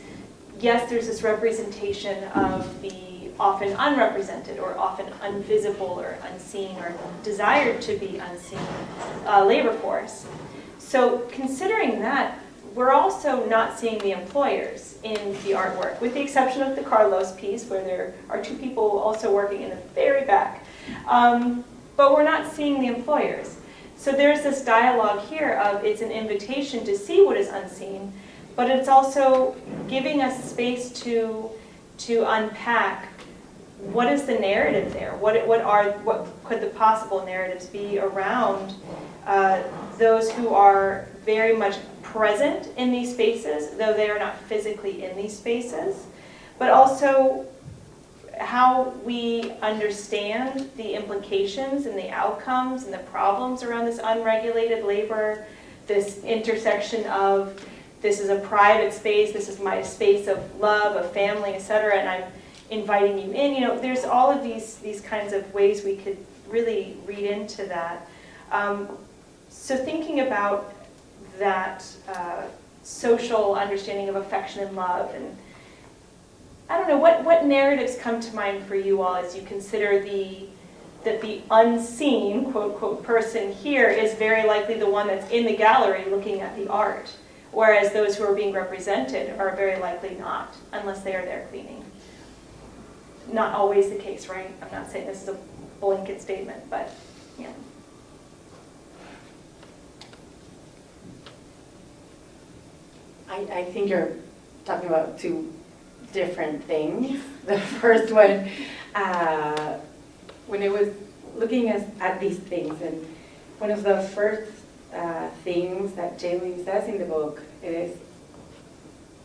[SPEAKER 1] yes, there's this representation of the often unrepresented or often invisible or unseen or desired to be unseen labor force. So considering that, we're also not seeing the employers in the artwork, with the exception of the Carlos piece, where there are two people also working in the very back. But we're not seeing the employers. So there's this dialogue here of it's an invitation to see what is unseen, but it's also giving us space to unpack what is the narrative there. What could the possible narratives be around those who are very much present in these spaces, though they are not physically in these spaces, but also how we understand the implications and the outcomes and the problems around this unregulated labor, this intersection of this is a private space, this is my space of love, of family, etc., and I'm inviting you in. You know, there's all of these kinds of ways we could really read into that. So thinking about that social understanding of affection and love, and I don't know, what narratives come to mind for you all as you consider that the unseen, quote, quote, person here is very likely the one that's in the gallery looking at the art, whereas those who are being represented are very likely not, unless they are there cleaning. Not always the case, right? I'm not saying this is a blanket statement, but yeah.
[SPEAKER 5] I think you're talking about two different things. The first one, when I was looking at these things, and one of the first things that Jaylin says in the book is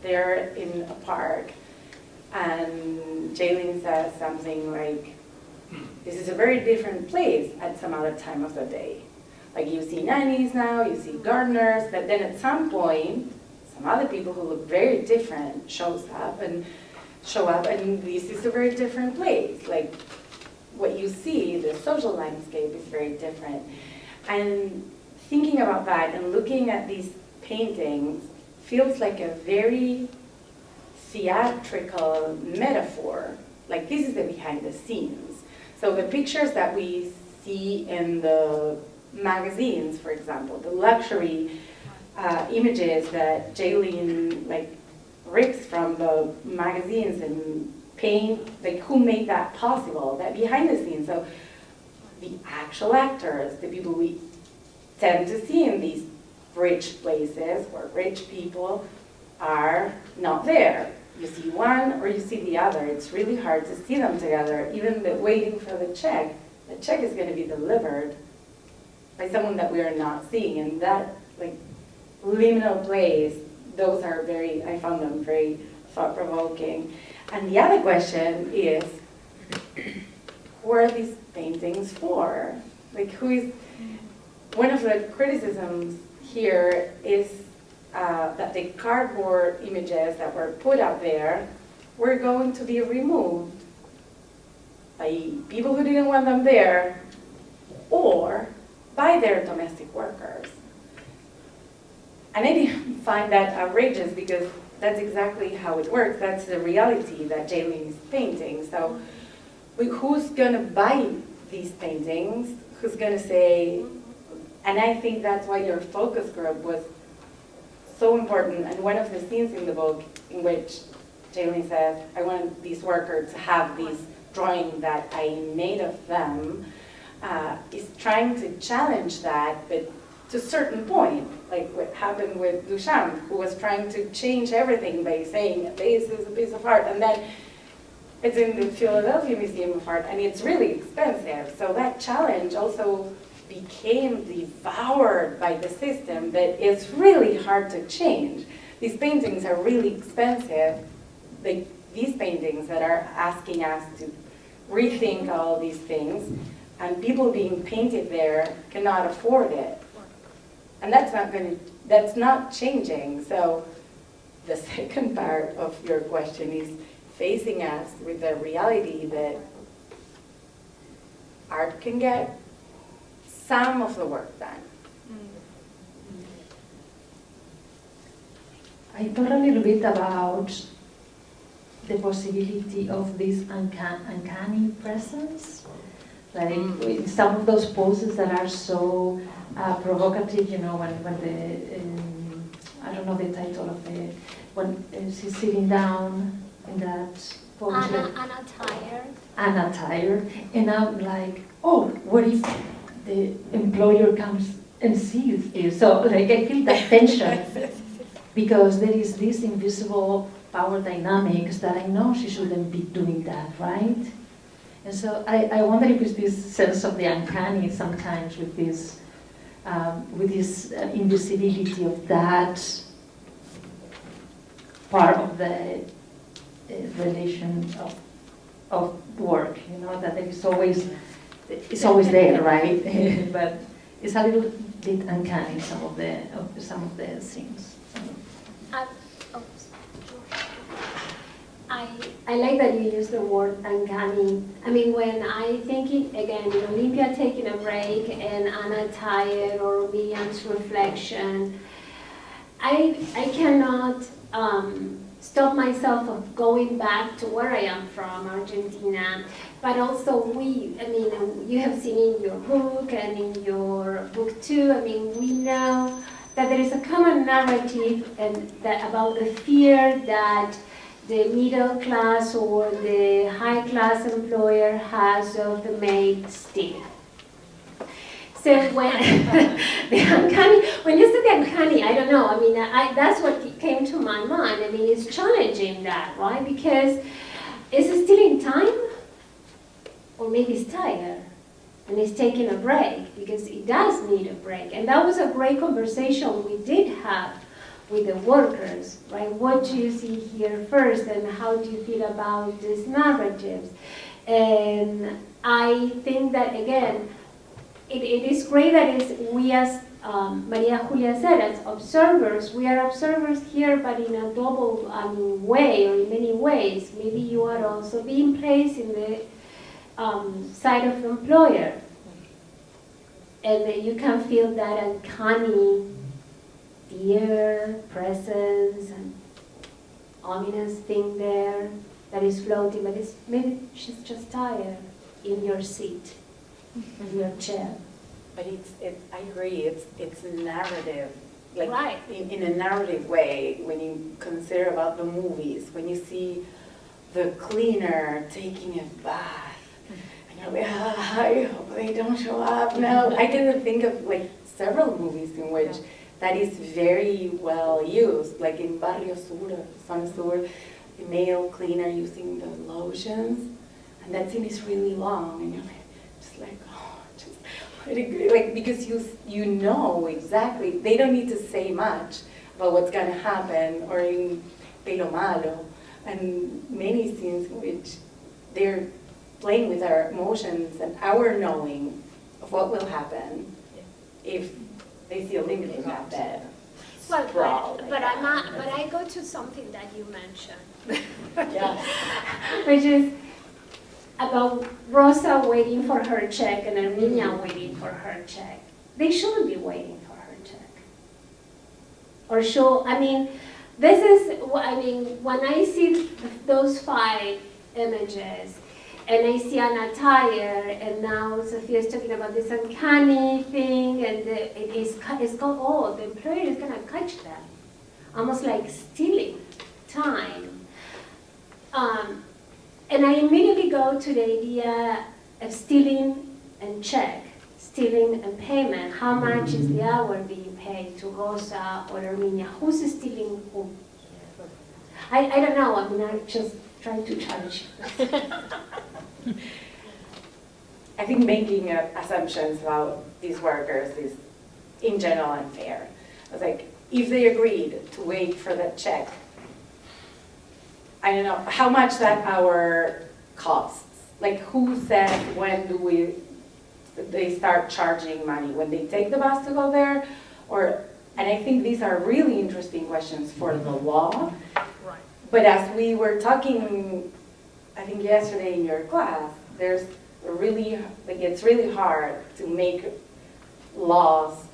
[SPEAKER 5] they're in a park, and Jaylin says something like, this is a very different place at some other time of the day. Like you see nannies now, you see gardeners, but then at some point, some other people who look very different show up, and this is a very different place. Like what you see, the social landscape is very different. And thinking about that and looking at these paintings feels like a very theatrical metaphor. Like this is the behind the scenes. So the pictures that we see in the magazines, for example, the luxury images that Jaylin like rips from the magazines and paint, like who made that possible, that behind the scenes. So the actual actors, the people we tend to see in these rich places where rich people are not there. You see one or you see the other. It's really hard to see them together. Even waiting for the check is going to be delivered by someone that we are not seeing. And that, like, liminal plays, those are very, I found them very thought-provoking. And the other question is, who are these paintings for? Like, who is, one of the criticisms here is that the cardboard images that were put up there were going to be removed by people who didn't want them there, or by their domestic workers. And I didn't find that outrageous because that's exactly how it works. That's the reality that Jaylin is painting. So who's going to buy these paintings? Who's going to say, and I think that's why your focus group was so important. And one of the scenes in the book in which Jaylene says, I want these workers to have this drawing that I made of them, is trying to challenge that, but to a certain point, like what happened with Duchamp, who was trying to change everything by saying a vase is a piece of art, and then it's in the Philadelphia Museum of Art, and it's really expensive. So that challenge also became devoured by the system that it's really hard to change. These paintings are really expensive. These paintings that are asking us to rethink all these things, and people being painted there cannot afford it. And that's not changing. So the second part of your question is facing us with the reality that art can get some of the work done.
[SPEAKER 3] I thought a little bit about the possibility of this uncanny presence. Like in some of those poses that are so provocative, you know, when the, I don't know the title of the, when she's sitting down in that pose.
[SPEAKER 2] Anna tired.
[SPEAKER 3] Anna tired. And I'm like, oh, what if the employer comes and sees you? So like I feel that tension because there is this invisible power dynamics that I know she shouldn't be doing that, right? And so I wonder if it's this sense of the uncanny sometimes with this invisibility of that part of the relation of work, you know, that it's always there, right? But it's a little bit uncanny some of the scenes.
[SPEAKER 2] I like that you use the word uncanny. I mean, when I think it, again, in Olympia taking a break and Anna tired or Miriam's reflection, I cannot stop myself of going back to where I am from, Argentina. But also you have seen in your book and in your book too, I mean, we know that there is a common narrative and that about the fear that the middle class or the high class employer has of the maid steal. So when the uncanny, when you said the uncanny, I don't know. I mean, that's what came to my mind. I mean, it's challenging that, right? Because is it stealing time, or maybe it's tired and it's taking a break because it does need a break. And that was a great conversation we did have with the workers, right? What do you see here first, and how do you feel about these narratives? And I think that, again, it is great that we as Maria Julia said, as observers, we are observers here, but in a double way, or in many ways. Maybe you are also being placed in the side of the employer, and that you can feel that uncanny fear, presence, and ominous thing there that is floating, but maybe she's just tired in your seat, in your chair.
[SPEAKER 5] But I agree, it's a narrative, like
[SPEAKER 2] right.
[SPEAKER 5] in a narrative way, when you consider about the movies, when you see the cleaner taking a bath, and you're like, I hope they don't show up now. I can think of like several movies in which that is very well used, like in Barrio Sur, Zona Sur, the male cleaner using the lotions, and that scene is really long, and you're just like, oh, just let it go. Like, because you know exactly, they don't need to say much about what's gonna happen, or in Pelo Malo, and many scenes in which they're playing with our emotions and our knowing of what will happen if they see eliminating that bed.
[SPEAKER 2] Well, but I go to something that you mentioned,
[SPEAKER 5] Yeah.
[SPEAKER 2] which is about Rosa waiting for her check and Armenia waiting for her check. They shouldn't be waiting for her check. Or this is, when I see those 5 images, and I see Anna tired, and now Sofia is talking about this uncanny thing, and it's called, oh, the employer is gonna catch them. Almost like stealing time. And I immediately go to the idea of stealing and check, stealing and payment. How much is the hour being paid to Rosa or Arminia? Who's stealing who? I don't know. I mean, I'm just trying to challenge you.
[SPEAKER 5] I think making assumptions about these workers is, in general, unfair. It's like, if they agreed to wait for that check, I don't know how much that hour costs. Like, who said when do they start charging money? When they take the bus to go there? And I think these are really interesting questions for the law.
[SPEAKER 6] Right.
[SPEAKER 5] But as we were talking, I think yesterday in your class, there's it's really hard to make laws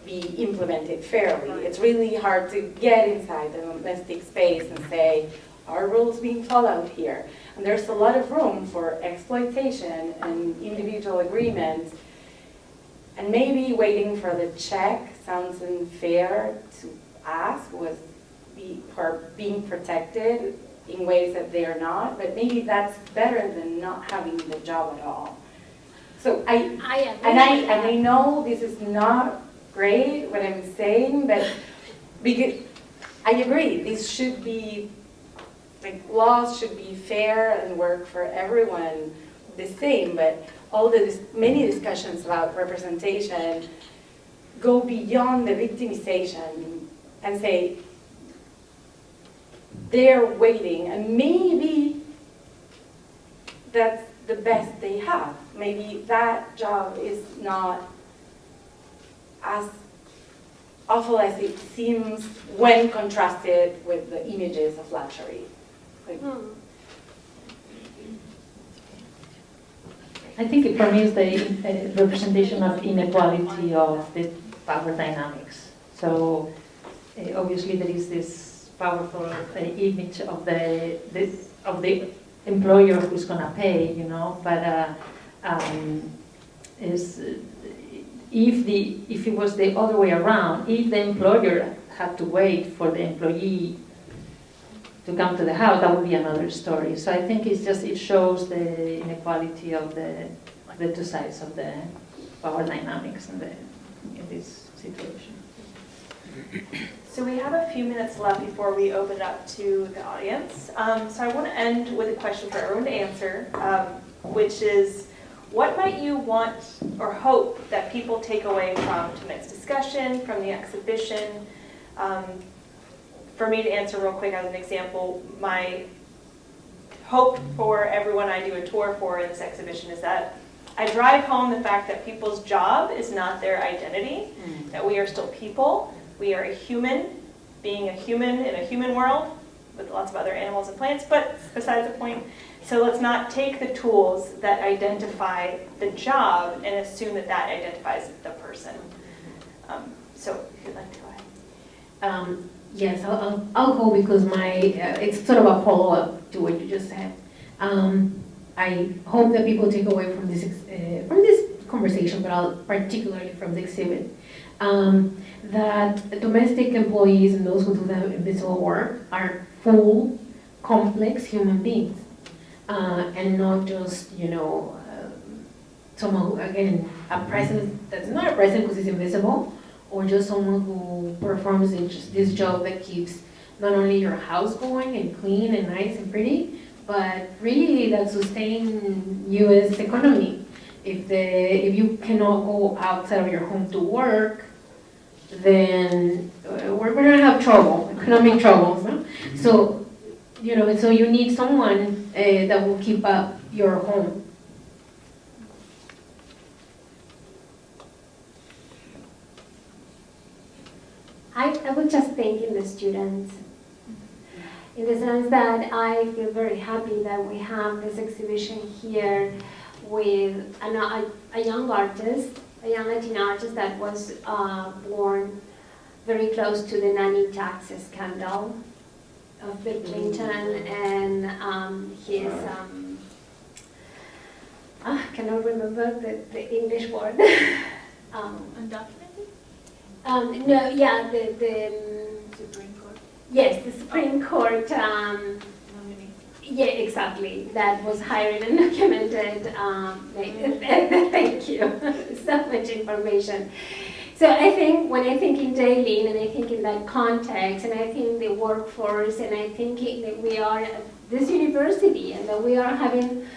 [SPEAKER 5] be implemented fairly.
[SPEAKER 6] Right.
[SPEAKER 5] It's really hard to get inside the domestic space and say, are rules being followed here? And there's a lot of room for exploitation and individual agreements. And maybe waiting for the check sounds unfair to us, for being protected in ways that they are not, but maybe that's better than not having the job at all. So I know this is not great what I'm saying, but because I agree, this should be, like, laws should be fair and work for everyone the same, but all the many discussions about representation go beyond the victimization and say, they're waiting, and maybe that's the best they have. Maybe that job is not as awful as it seems when contrasted with the images of luxury. Like,
[SPEAKER 3] I think for me it's the representation of inequality of the power dynamics. So obviously there is this powerful image of the employer who's going to pay, you know. But if it was the other way around, if the employer had to wait for the employee to come to the house, that would be another story. So I think it shows the inequality of the two sides of the power dynamics in this situation.
[SPEAKER 1] So we have a few minutes left before we open it up to the audience. So I want to end with a question for everyone to answer, which is, what might you want or hope that people take away from tonight's discussion, from the exhibition? For me to answer real quick as an example, my hope for everyone I do a tour for in this exhibition is that I drive home the fact that people's job is not their identity, that we are still people. We are a human, being a human in a human world with lots of other animals and plants, but besides the point. So let's not take the tools that identify the job and assume that that identifies the person. So if you'd like to go ahead.
[SPEAKER 4] Yes, I'll go because it's sort of a follow-up to what you just said. I hope that people take away from this conversation, but particularly from the exhibit, that domestic employees and those who do the invisible work are full, complex human beings, and not just, someone who, again, a presence that's not a presence because it's invisible, or just someone who performs this job that keeps not only your house going and clean and nice and pretty, but really that sustain U.S. economy. If you cannot go outside of your home to work, then we're going to have trouble, economic troubles. No? So, so you need someone that will keep up your home.
[SPEAKER 2] I would just thank the students, in the sense that I feel very happy that we have this exhibition here with a young artist, a young Latino artist that was born very close to the nanny tax scandal of Bill Clinton, and his, I cannot remember the English word.
[SPEAKER 1] Undocumented?
[SPEAKER 2] No, yeah, the
[SPEAKER 1] Supreme Court.
[SPEAKER 2] yes, the Supreme Court.
[SPEAKER 1] Nominee.
[SPEAKER 2] Yeah, exactly. That was highly documented. Thank you. So much information. So I think when I think in daily, and I think in that context, and I think the workforce, and I think that we are at this university, and that we are having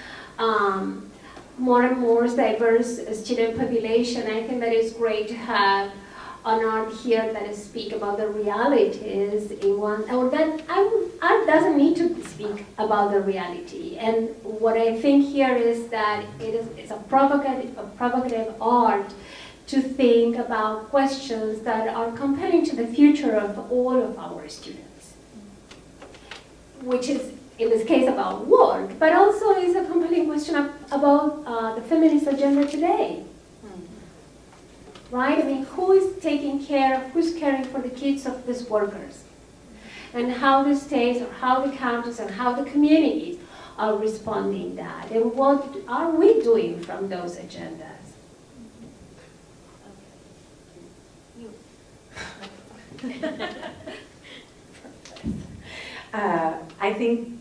[SPEAKER 2] more and more diverse student population, I think that it's great to have an art here that speak about the realities in one, or that art doesn't need to speak about the reality. And what I think here is that it's a provocative art to think about questions that are compelling to the future of all of our students, which is in this case about work, but also is a compelling question about the feminist agenda today. Right? I mean, who is taking care of, who's caring for the kids of these workers? And how the states, or how the countries, and how the communities are responding to that? And what are we doing from those agendas?
[SPEAKER 5] I think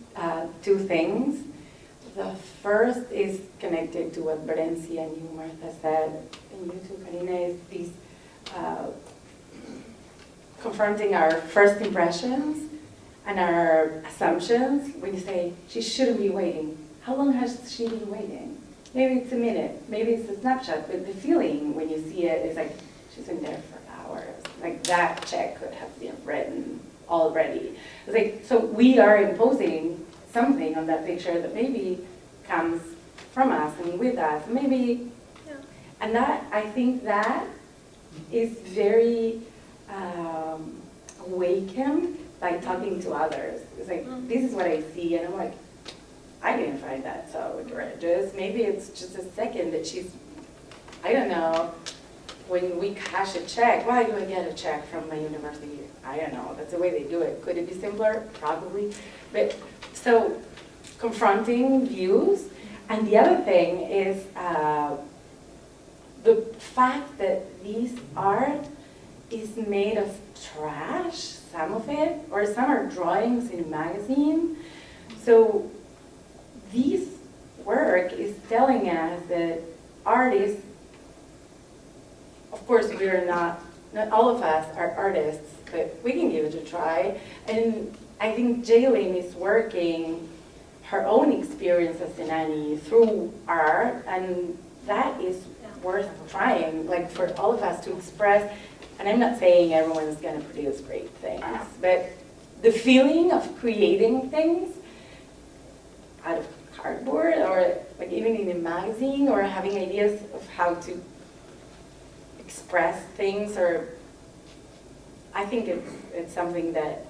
[SPEAKER 5] two things. The first is connected to what Brenci and you, Martha, said, and you too, Karina, is these confronting our first impressions and our assumptions. When you say, she shouldn't be waiting, how long has she been waiting? Maybe it's a minute, maybe it's a snapshot, but the feeling when you see it is like, she's been there for hours. Like that check could have been written already. It's like, so we are imposing something on that picture that maybe comes from us and with us, maybe, yeah. And that, I think that is very awakened by talking to others. It's like, this is what I see, and I'm like, I didn't find that so gorgeous. Maybe it's just a second that she's, I don't know, when we cash a check, why do I get a check from my university? I don't know, that's the way they do it. Could it be simpler? Probably. But so confronting views, and the other thing is the fact that this art is made of trash, some of it, or some are drawings in a magazine. So this work is telling us that artists, of course we are not all of us are artists, but we can give it a try. And I think Jaylene is working her own experience as an Annie through art, and that is worth trying, like for all of us to express. And I'm not saying everyone's going to produce great things, but the feeling of creating things out of cardboard, or like even in a magazine, or having ideas of how to express things, or I think it's something that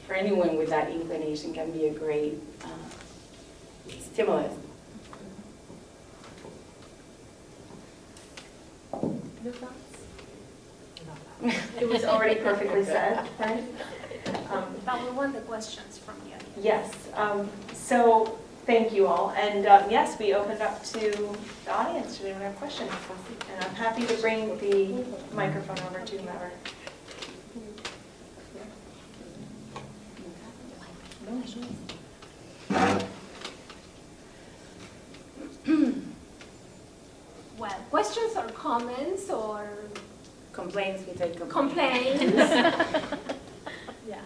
[SPEAKER 5] for anyone with that inclination can be a great stimulus.
[SPEAKER 1] No thoughts? It was already perfectly said, right?
[SPEAKER 2] But we want the questions from you.
[SPEAKER 1] Yes. So thank you all. And yes, we opened up to the audience. Does anyone have questions? And I'm happy to bring the microphone over to whomever.
[SPEAKER 2] Well, questions or comments or
[SPEAKER 5] Complaints, we take
[SPEAKER 2] complaints.
[SPEAKER 6] Yeah.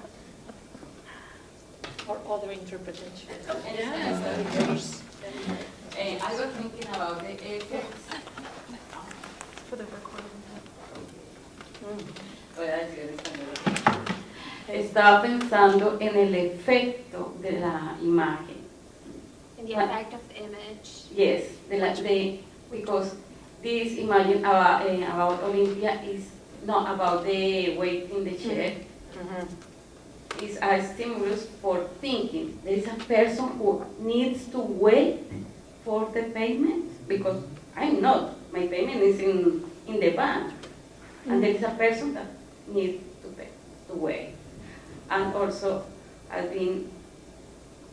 [SPEAKER 6] Or other interpretations.
[SPEAKER 7] Yes. I was thinking about the effects.
[SPEAKER 6] For the recording.
[SPEAKER 7] Estaba pensando en el efecto de la imagen.
[SPEAKER 2] In the effect of the image.
[SPEAKER 7] Yes, because this imagine about Olympia is not about the waiting the check. It's a stimulus for thinking. There is a person who needs to wait for the payment, because I'm not. My payment is in the bank. And there is a person that needs to wait. And also, I've been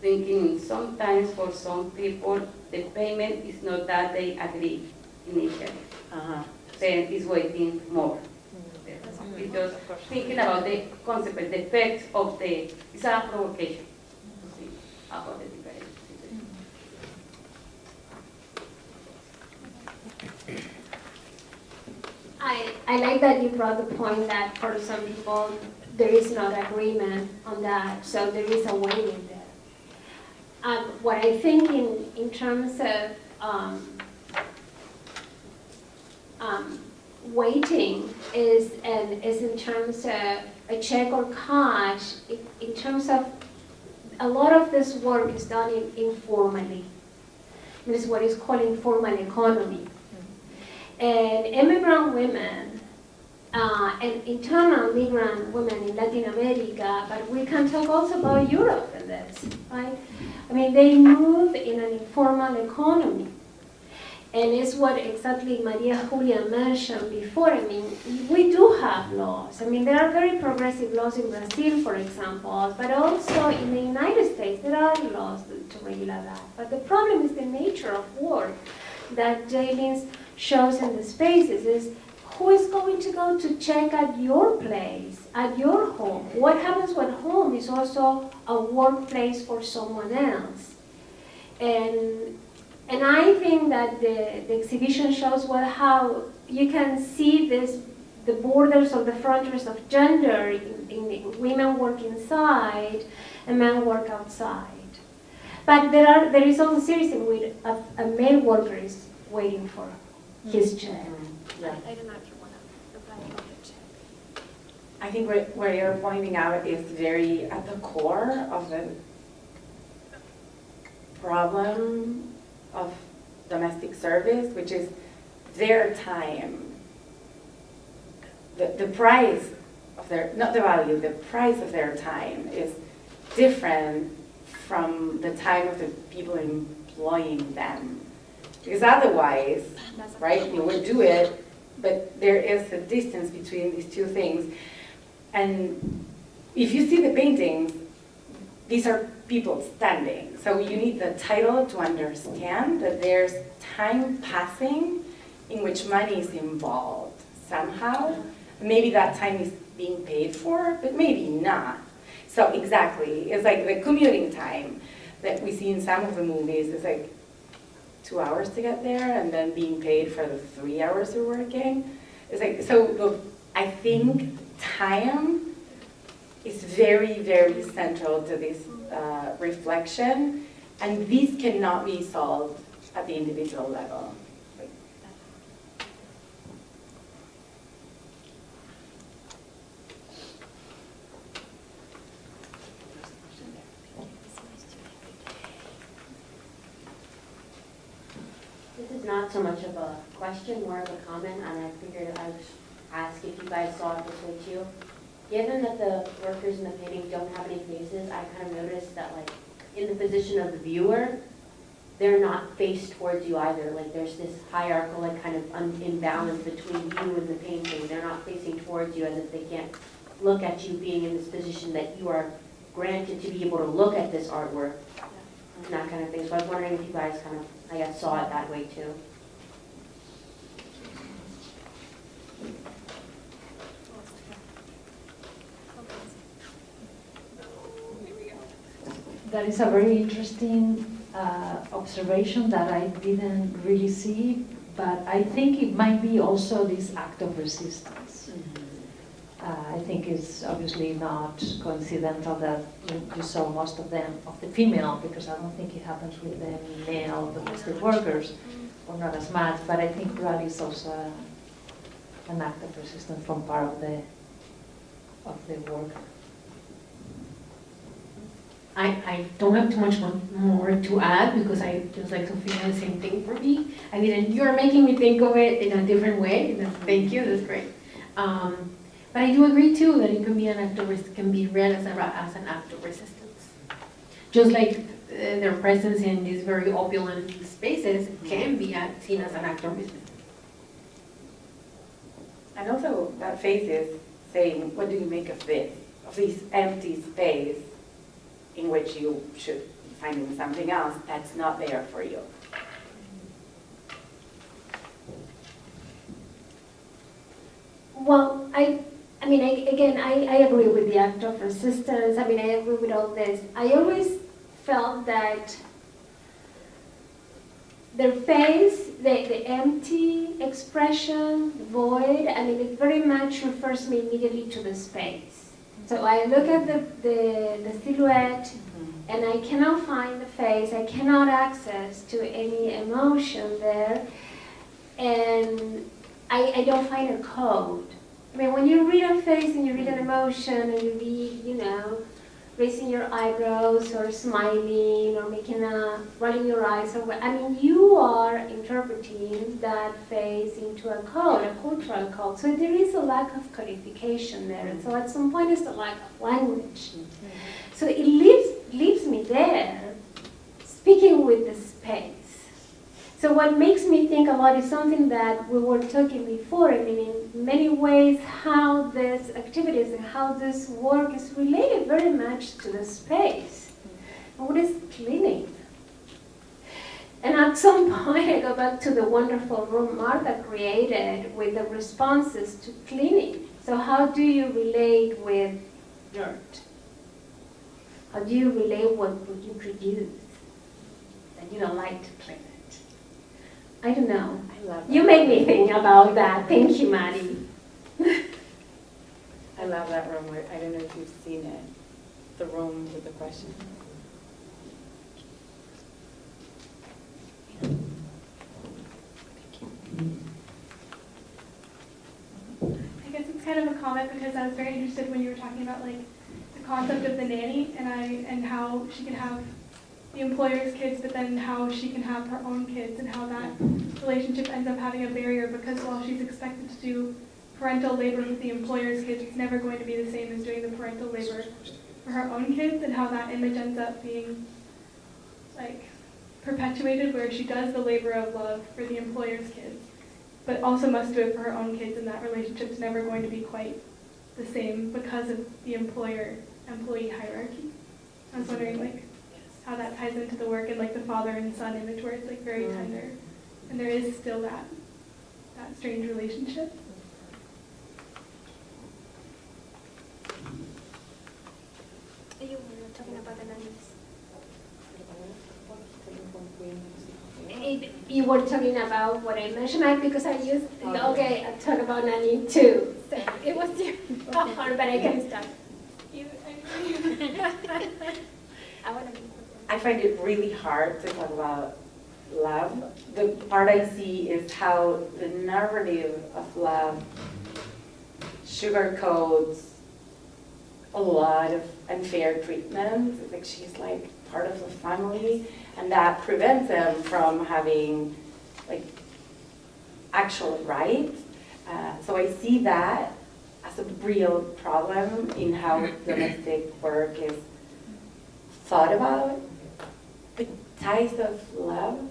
[SPEAKER 7] thinking sometimes for some people, the payment is not that they agree initially. Then it's waiting more. Because thinking about the consequence, the effects of it's a provocation. half of it divided.
[SPEAKER 2] I like that you brought the point that for some people there is not agreement on that, so there is a waiting there. What I think in terms of waiting is in terms of a check or cash, in terms of a lot of this work is done informally. This is what is called informal economy. And immigrant women and internal migrant women in Latin America, but we can talk also about Europe in this, right? I mean, they move in an informal economy. And it's what exactly Maria Julia mentioned before. I mean, we do have laws. I mean, there are very progressive laws in Brazil, for example, but also in the United States, there are laws to regulate that. But the problem is the nature of work that Jaylene shows in the spaces is who is going to go to check at your place, at your home? What happens when home is also a workplace for someone else? And I think that the exhibition shows well how you can see this, the borders or the frontiers of gender in women work inside and men work outside. But there is also series in which a male worker is waiting for his check.
[SPEAKER 5] Yeah.
[SPEAKER 6] I don't know if you want to apply a little check.
[SPEAKER 5] I think what you're pointing out is very at the core of the problem of domestic service, which is their time. The price of their, not the value, the price of their time is different from the time of the people employing them. Because otherwise, right, you would do it, but there is a distance between these two things. And if you see the paintings, these are people standing. So you need the title to understand that there's time passing in which money is involved somehow. Maybe that time is being paid for, but maybe not. So exactly, it's like the commuting time that we see in some of the movies is like 2 hours to get there and then being paid for the 3 hours you're working. It's like, so I think time is very, very central to this reflection, and these cannot be solved at the individual level.
[SPEAKER 8] This is not so much of a question, more of a comment, and I figured I'd ask if you guys saw it this way too. Given that the workers in the painting don't have any faces, I kind of noticed that, like, in the position of the viewer, they're not faced towards you either. Like, there's this hierarchical, like, kind of imbalance between you and the painting. They're not facing towards you as if they can't look at you being in this position that you are granted to be able to look at this artwork and that kind of thing. So I was wondering if you guys kind of, I guess, saw it that way too.
[SPEAKER 3] That is a very interesting observation that I didn't really see, but I think it might be also this act of resistance. I think it's obviously not coincidental that you saw most of them, of the female, because I don't think it happens with the male domestic workers, or not as much, but I think probably it's also an act of resistance from part of the work.
[SPEAKER 4] I don't have too much more to add because I just like Sofía, the same thing for me. You're making me think of it in a different way. Thank you, that's great. But I do agree too that it can be an act of can be read as an act of resistance. Just like their presence in these very opulent spaces can be seen as an act of resistance.
[SPEAKER 5] And also that face is saying, what do you make of this, of this empty space in which you should be finding something else that's not there for you.
[SPEAKER 2] Well, I agree with the act of resistance. I mean, I agree with all this. I always felt that their face, the empty expression, the void, I mean, it very much refers me immediately to the space. So I look at the silhouette, and I cannot find the face, I cannot access to any emotion there, and I don't find a code. I mean, when you read a face and you read an emotion and you read, you know, raising your eyebrows or smiling or rolling your eyes, or I mean, you are interpreting that face into a code, a cultural code. So there is a lack of codification there, and so at some point it's a lack of language. So it leaves me there, speaking with the space. So what makes me think a lot is something that we were talking before. I mean, in many ways, how these activities and how this work is related very much to the space. And what is cleaning? And at some point, I go back to the wonderful room Martha created with the responses to cleaning. So how do you relate with dirt? How do you relate with what you produce that you don't like to clean it? I don't know.
[SPEAKER 5] I love that.
[SPEAKER 2] You made me think about that. Thank you, Maddie.
[SPEAKER 5] I love that room. I don't know if you've seen it. The room with the question.
[SPEAKER 6] I guess it's kind of a comment because I was very interested when you were talking about like the concept of the nanny and how she can have the employer's kids, but then how she can have her own kids and how that relationship ends up having a barrier because while she's expected to do parental labor with the employer's kids, it's never going to be the same as doing the parental labor for her own kids, and how that image ends up being like perpetuated where she does the labor of love for the employer's kids, but also must do it for her own kids, and that relationship's never going to be quite the same because of the employer-employee hierarchy. I was wondering like how that ties into the work and like the father and son image where it's like very tender, and there is still that strange relationship. You were talking about the nannies.
[SPEAKER 2] You were talking about what I mentioned, because I used, okay, I talk about nanny too. So it was your part, but I can start.
[SPEAKER 5] I find it really hard to talk about love. The part I see is how the narrative of love sugarcoats a lot of unfair treatment. It's like she's like part of the family, and that prevents them from having like actual rights. So I see that as a real problem in how domestic work is thought about. The ties of love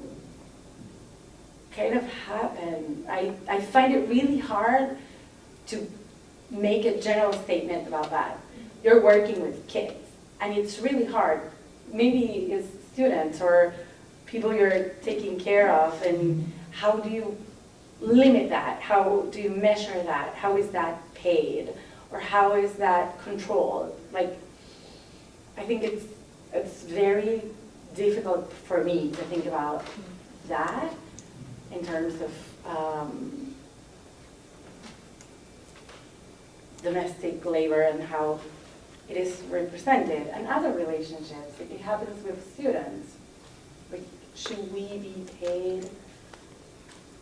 [SPEAKER 5] kind of happen. I find it really hard to make a general statement about that. You're working with kids, and it's really hard. Maybe it's students or people you're taking care of, and how do you limit that? How do you measure that? How is that paid? Or how is that controlled? Like, I think it's very difficult for me to think about that in terms of domestic labor and how it is represented, and other relationships. It happens with students. Like, should we be paid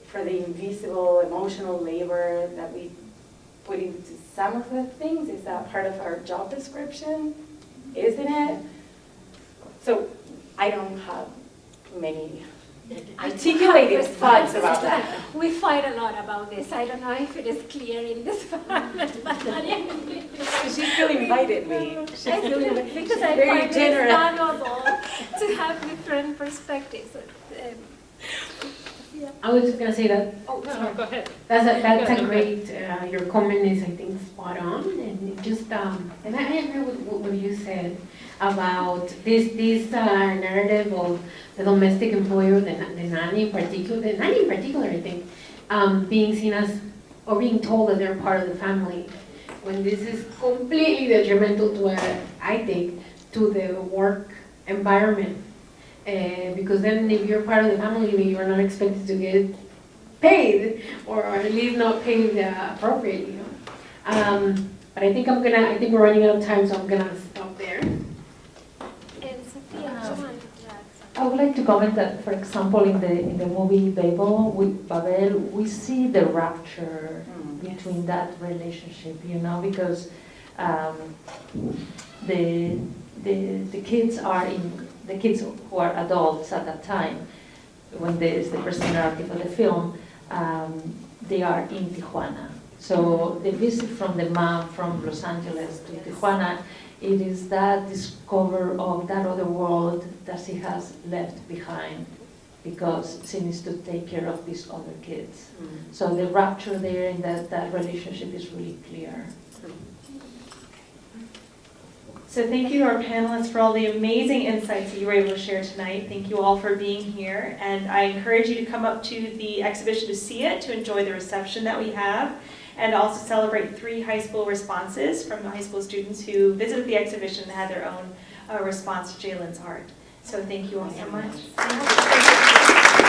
[SPEAKER 5] for the invisible emotional labor that we put into some of the things? Is that part of our job description? Isn't it? So I don't have many articulated thoughts about that.
[SPEAKER 2] We fight a lot about this. I don't know if it is clear in this part, but Maria,
[SPEAKER 5] She still invited me.
[SPEAKER 2] because I
[SPEAKER 5] very
[SPEAKER 2] find
[SPEAKER 5] generous.
[SPEAKER 2] it valuable to have different perspectives.
[SPEAKER 4] I was just gonna say that.
[SPEAKER 6] Oh, no, go ahead.
[SPEAKER 4] That's a great. Your comment is, I think, spot on, and it just and I agree with what you said about this narrative of the domestic employer, the nanny in particular. The nanny in particular, I think, being seen as or being told that they're part of the family, when this is completely detrimental to, I think, to the work environment. Because then if you're part of the family, you're not expected to get paid, or at least not paid appropriately. But I think we're running out of time, so I'm gonna stop there.
[SPEAKER 2] And Sofía, come on.
[SPEAKER 3] I would like to comment that, for example, in the movie Babel, we see the rupture between that relationship, you know, because the kids who are adults at that time, when there is the first narrative of the film, they are in Tijuana. So the visit from the mom from Los Angeles to Tijuana, it is that discover of that other world that she has left behind because she needs to take care of these other kids. So the rupture there in that relationship is really clear.
[SPEAKER 1] So thank you to our panelists for all the amazing insights that you were able to share tonight. Thank you all for being here. And I encourage you to come up to the exhibition to see it, to enjoy the reception that we have, and also celebrate 3 high school responses from high school students who visited the exhibition and had their own response to Jalen's art. So thank you all so much. Thank you.